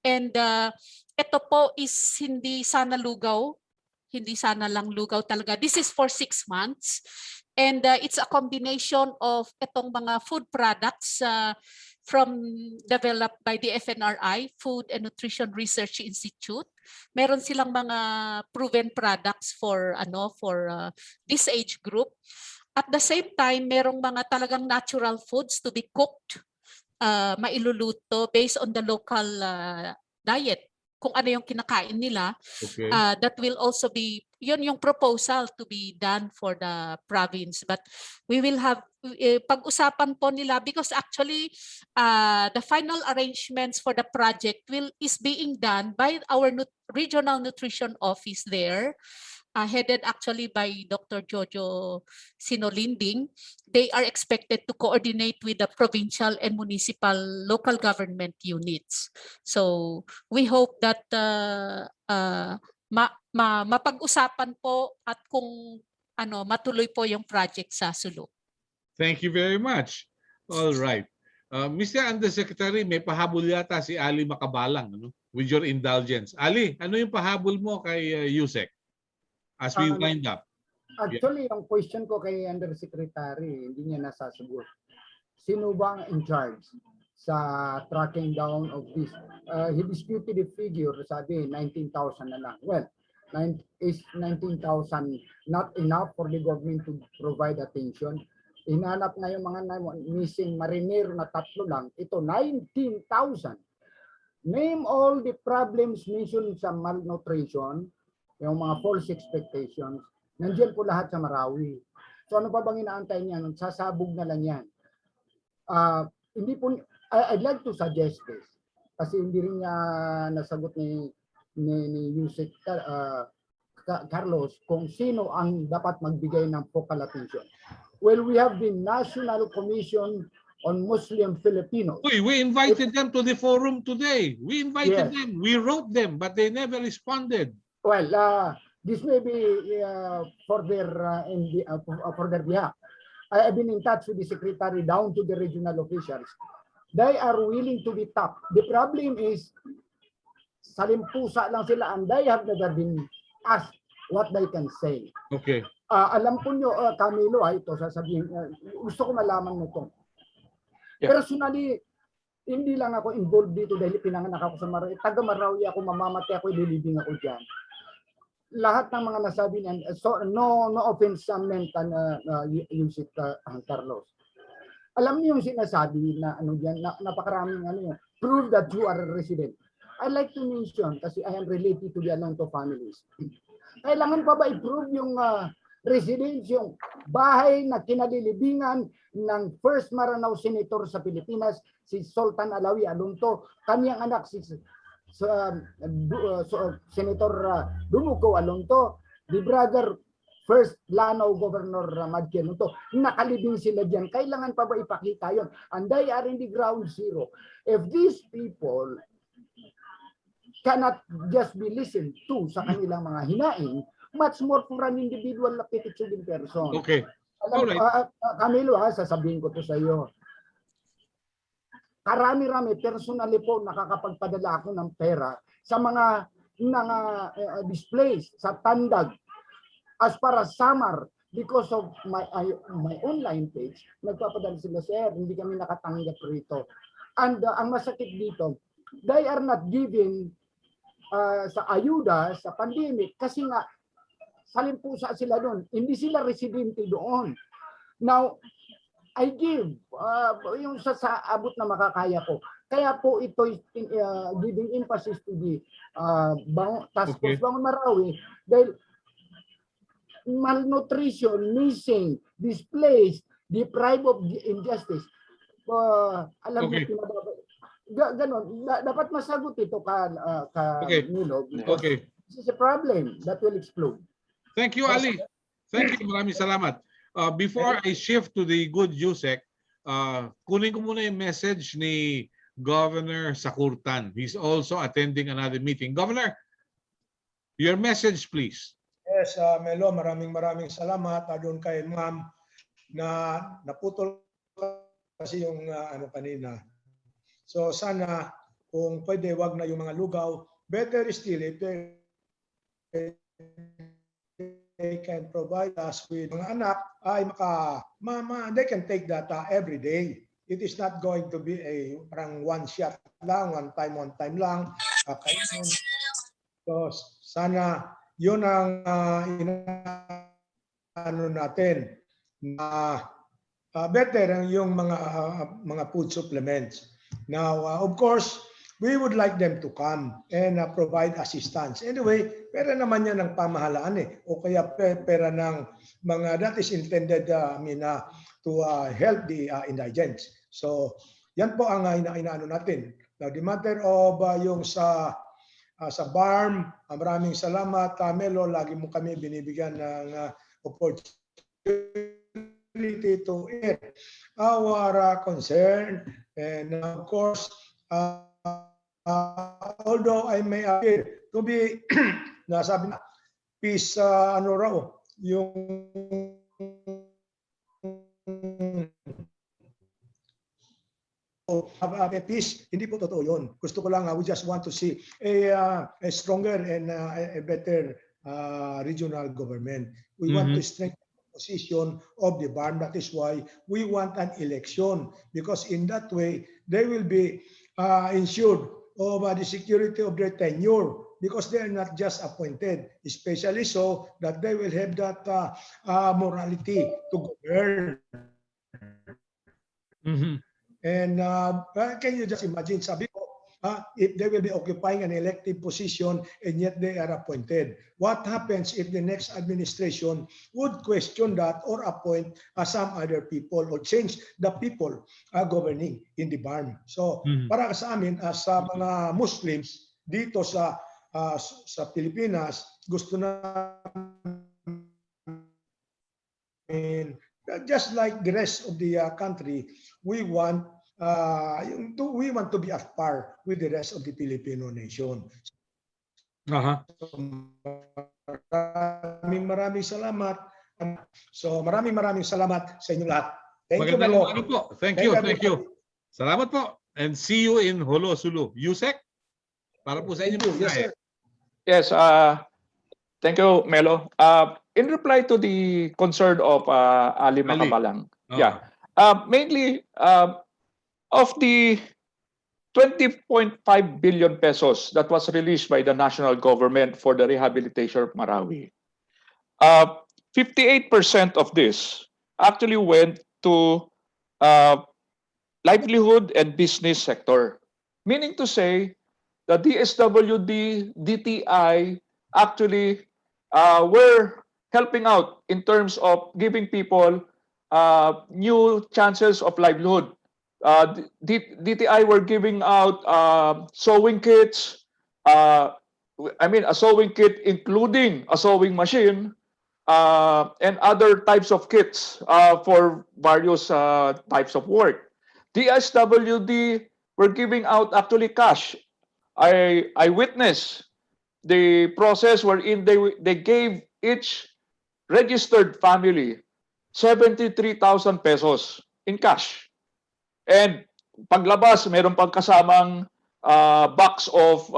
S9: And ito po is hindi sana lugaw, hindi sana lang lugaw talaga. This is for 6 months. And it's a combination of itong mga food products developed by the FNRI, Food and Nutrition Research Institute. Meron silang mga proven products for this age group. At the same time, merong mga talagang natural foods to be cooked, mailuluto based on the local diet, kung ano yung kinakain nila.
S1: Okay.
S9: That will also be, yun yung proposal to be done for the province. But we will have, pag-usapan po nila, because actually the final arrangements for the project is being done by our regional nutrition office there, headed actually by Dr. Jojo Sinolinding. They are expected to coordinate with the provincial and municipal local government units. So we hope that mapag-usapan po at kung matuloy po yung project sa Sulu.
S1: Thank you very much. All right. Mr. Undersecretary, may pahabol yata si Ali Makabalang, with your indulgence. Ali, ano yung pahabol mo kay Yusek as we wind up?
S8: Actually, yung question ko kay Undersecretary, hindi niya nasasagot. Sino ba ang in charge sa tracking down of this? He disputed the figure, sabi 19,000 na lang. Well, is 19,000 not enough for the government to provide attention? Hinanap na yung mga missing mariner na 3 lang. Ito, 19,000. Name all the problems mentioned sa malnutrition, yung mga false expectations, nandiyan po lahat sa Marawi. So ano pa bang inaantay niya? Sasabog na lang yan. Hindi po, I'd like to suggest this, kasi hindi rin niya nasagot ni Yusek Carlos kung sino ang dapat magbigay ng focal attention. Well, we have the National Commission on Muslim Filipinos.
S1: We invited them to the forum today. We invited them. We wrote them, but they never responded.
S8: Well, this may be for their behalf. I have been in touch with the secretary down to the regional officials. They are willing to be tapped. The problem is, salimpusa lang sila and they have never been asked what they can say.
S1: Okay.
S8: Alam po nyo, Camilo, ito sasabihin, gusto ko malaman mo ito.
S3: Yeah.
S8: Personally, hindi lang ako involved dito dahil pinanganak ako sa Marawi. Taga Marawi ako, mamamatay ako, ililibing ako dyan. Lahat ng mga nasabi niyan, so no offense sa mental Yusek Carlos. Alam niyo yung sinasabi na diyan, napakaraming prove that you are a resident. I like to mention kasi I am related to the Alonto families. Kailangan pa ba i-prove yung residence, yung bahay na kinalilibingan ng first Maranao Senator sa Pilipinas, si Sultan Alawi Alonto, kanyang anak si Senator Dumuco Alonto, the brother first Lanao Governor Madki Alonto, nakalibing sila diyan. Kailangan pa ba ipakita yon? And they are in the ground zero. If these people cannot just be listened to sa kanilang mga hinaing, much more for an individual na petitioning person.
S1: Okay.
S8: Alam
S1: Alright.
S8: ko, Camilo, sasabihin ko to sa iyo. Karami-rami, personally po, nakakapagpadala ako ng pera sa mga displays, sa tandag. As para Samar, because of my online page, nagpapadala sila, sir, hindi kami nakatanggap rito. And ang masakit dito, they are not giving sa ayuda sa pandemic kasi nga salimpusa sila doon. Hindi sila residente doon. Now, I give yung sa abot na makakaya ko. Kaya po ito giving emphasis to the task force Bangon Marawi dahil malnutrition, missing, displaced, deprived of injustice. Alam mo, ganon, dapat masagot ito Milo.
S1: Okay.
S8: This is a problem that will explode.
S1: Thank you, Ali. Thank you. Maraming salamat. Before I shift to the good Yusek, kunin ko muna yung message ni Governor Sakurtan. He's also attending another meeting. Governor, your message, please.
S5: Yes, Melo, maraming salamat doon kay Ma'am na naputol kasi yung kanina. So sana kung pwede wag na yung mga lugaw. Better still if they can provide us with mga anak ay they can take that every day. It is not going to be a parang one shot lang, one time lang. So sana yun ang natin na better yung mga food supplements. Now, of course, we would like them to come and provide assistance. Anyway, pera naman yan ng pamahalaan o kaya pera ng mga that is intended to help the indigents. So, yan po ang inaano natin. Now, the matter of yung sa Barmm, maraming salamat. Melo, lagi mo kami binibigyan ng opportunity to air our concern. And of course, although I may appear to be, nasabi na, peace, yung peace, hindi po totoo yun. Gusto ko lang, we just want to see a stronger and a better regional government. We want to strengthen the position of the Barmm. That is why we want an election, because in that way, they will be ensured of the security of their tenure, because they are not just appointed, especially so that they will have that morality to govern. And can you just imagine, sabi ko, if they will be occupying an elected position and yet they are appointed? What happens if the next administration would question that or appoint some other people or change the people governing in the Barmm? So para sa amin, sa mga Muslims dito sa Pilipinas, gusto na just like the rest of the country, we want to be at par with the rest of the Filipino nation. Maraming salamat. So maraming salamat sa inyo lahat. Thank you, Melo.
S1: Thank you. Salamat po. And see you in Holo Sulu. Yusek, para po sa inyo.
S4: Yes, thank you, Melo. In reply to the concern of Ali Makabalang, mainly of the 20.5 billion pesos that was released by the national government for the rehabilitation of Marawi, 58% of this actually went to livelihood and business sector, meaning to say the DSWD, DTI actually were helping out in terms of giving people new chances of livelihood. DTI were giving out sewing kits, a sewing kit including a sewing machine, and other types of kits for various types of work. DSWD were giving out actually cash. I witnessed the process wherein they gave each registered family 73,000 pesos in cash. And paglabas, meron pang kasamang box of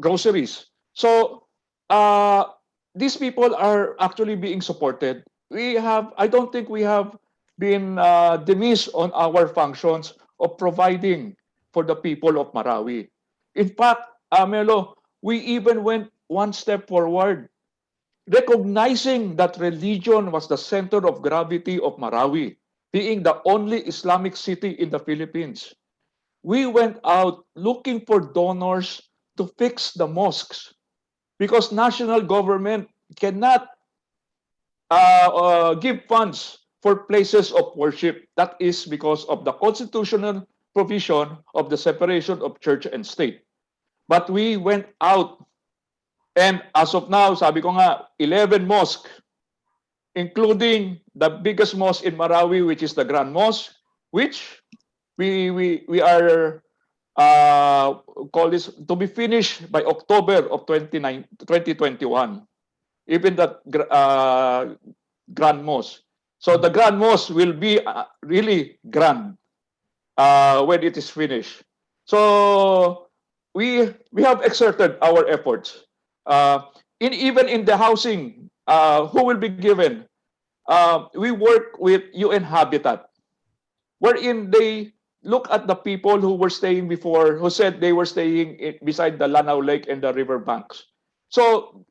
S4: groceries. So these people are actually being supported. I don't think we have been diminished on our functions of providing for the people of Marawi. In fact, Melo, we even went one step forward, recognizing that religion was the center of gravity of Marawi, being the only Islamic city in the Philippines. We went out looking for donors to fix the mosques because national government cannot give funds for places of worship. That is because of the constitutional provision of the separation of church and state. But we went out, and as of now, sabi ko nga, 11 mosques, including the biggest mosque in Marawi, which is the Grand Mosque, which we are call this to be finished by October of 2021. Even that Grand Mosque. So the Grand Mosque will be really grand when it is finished. So we have exerted our efforts. Even in the housing, who will be given? We work with UN Habitat, wherein they look at the people who were staying before, who said they were staying beside the Lanao Lake and the river banks. So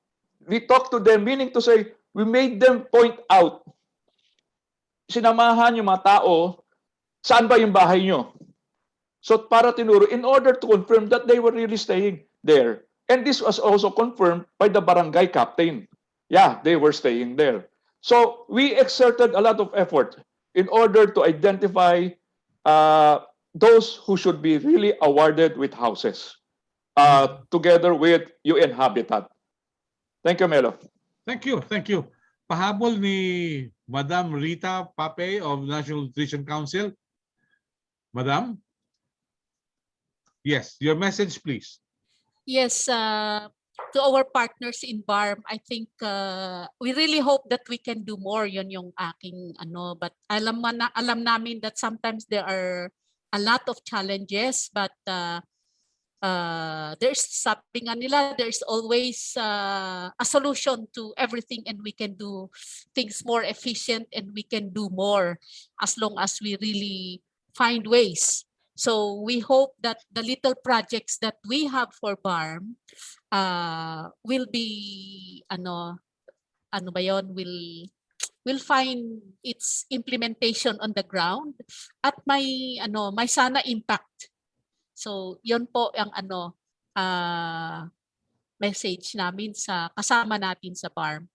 S4: we talked to them, meaning to say, we made them point out, sinamahan yung mga tao, saan ba yung bahay nyo? So para tinuro, in order to confirm that they were really staying there. And this was also confirmed by the barangay captain. Yeah, they were staying there. So we exerted a lot of effort in order to identify those who should be really awarded with houses, together with UN Habitat. Thank you, Melo.
S1: Thank you. Thank you. Pahabol ni Madam Rita Pape of National Nutrition Council. Madam? Yes, your message, please.
S9: Yes, to our partners in Barmm, I think we really hope that we can do more. Yun yung aking ano, but alam namin that sometimes there are a lot of challenges, but there's sabi nga nila, there's always a solution to everything, and we can do things more efficient, and we can do more as long as we really find ways. So we hope that the little projects that we have for Barmm will be will find its implementation on the ground at may sana impact. So yon po ang message namin sa kasama natin sa Barmm.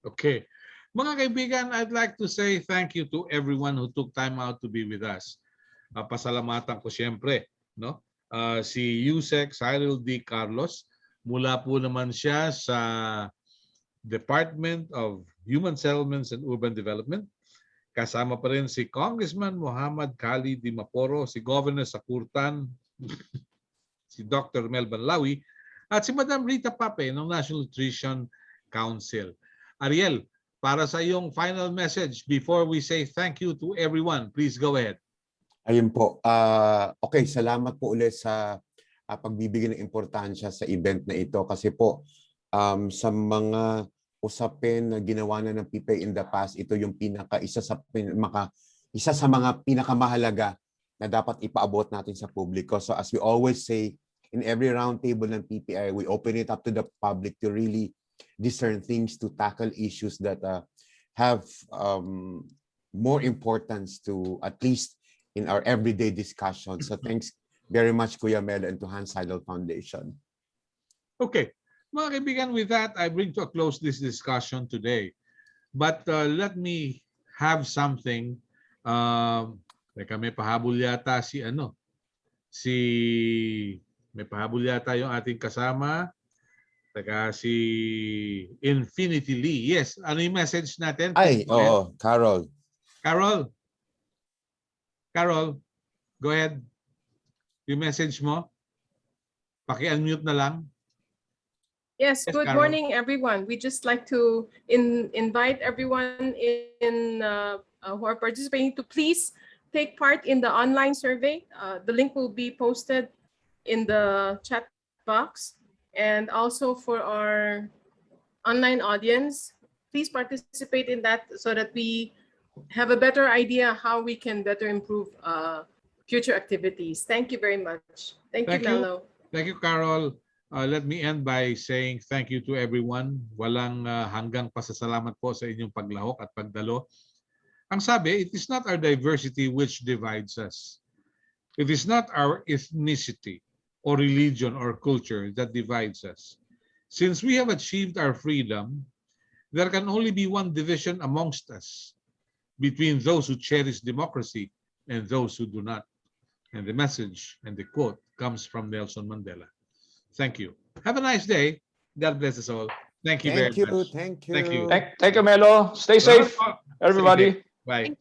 S1: Okay. Mga kaibigan, I'd like to say thank you to everyone who took time out to be with us. Pasalamatan ko siyempre, no? Si Yusek Cyril D. Carlos, mula po naman siya sa Department of Human Settlements and Urban Development. Kasama pa rin si Congressman Muhammad Kali Di Maporo, si Governor Sakurtan, si Dr. Melban Lawi, at si Madam Rita Pape ng National Nutrition Council. Ariel, para sa iyong final message before we say thank you to everyone, please go ahead.
S2: Ayun po. Okay, salamat po ulit sa pagbibigay ng importansya sa event na ito kasi po sa mga usapin na ginawa na ng PPA in the past, ito yung isa sa mga pinakamahalaga na dapat ipaabot natin sa publiko. So as we always say, in every roundtable ng PPI, we open it up to the public to really discern things, to tackle issues that have more importance to at least in our everyday discussion. So thanks very much, Kuya Mel, and to Hans Seidel Foundation.
S1: Okay. Mga kaibigan, with that, I bring to a close this discussion today. But let me have something. Teka, may pahabol yata may pahabol yata yung ating kasama. Teka, si Infinity Lee. Yes, ano yung message natin?
S2: Ay, oo, Carol.
S1: Carol, go ahead. Yung message mo. Paki-unmute na lang.
S10: Yes,
S1: Yes,
S10: good
S1: Carol.
S10: morning, everyone. We just like to invite everyone who are participating to please take part in the online survey. The link will be posted in the chat box. And also for our online audience, please participate in that so that we have a better idea how we can better improve future activities. Thank you very much. Thank you, Mello.
S1: Thank you, Carol. Let me end by saying thank you to everyone. Walang hanggang pasasalamat po sa inyong paglahok at pagdalo. Ang sabi, it is not our diversity which divides us. It is not our ethnicity or religion or culture that divides us. Since we have achieved our freedom, there can only be one division amongst us, between those who cherish democracy and those who do not. And the message and the quote comes from Nelson Mandela. Thank you. Have a nice day. God bless us all. Thank you very much.
S2: Thank you.
S1: Thank you.
S4: Thank you, Melo. Stay safe, everybody.
S1: Bye.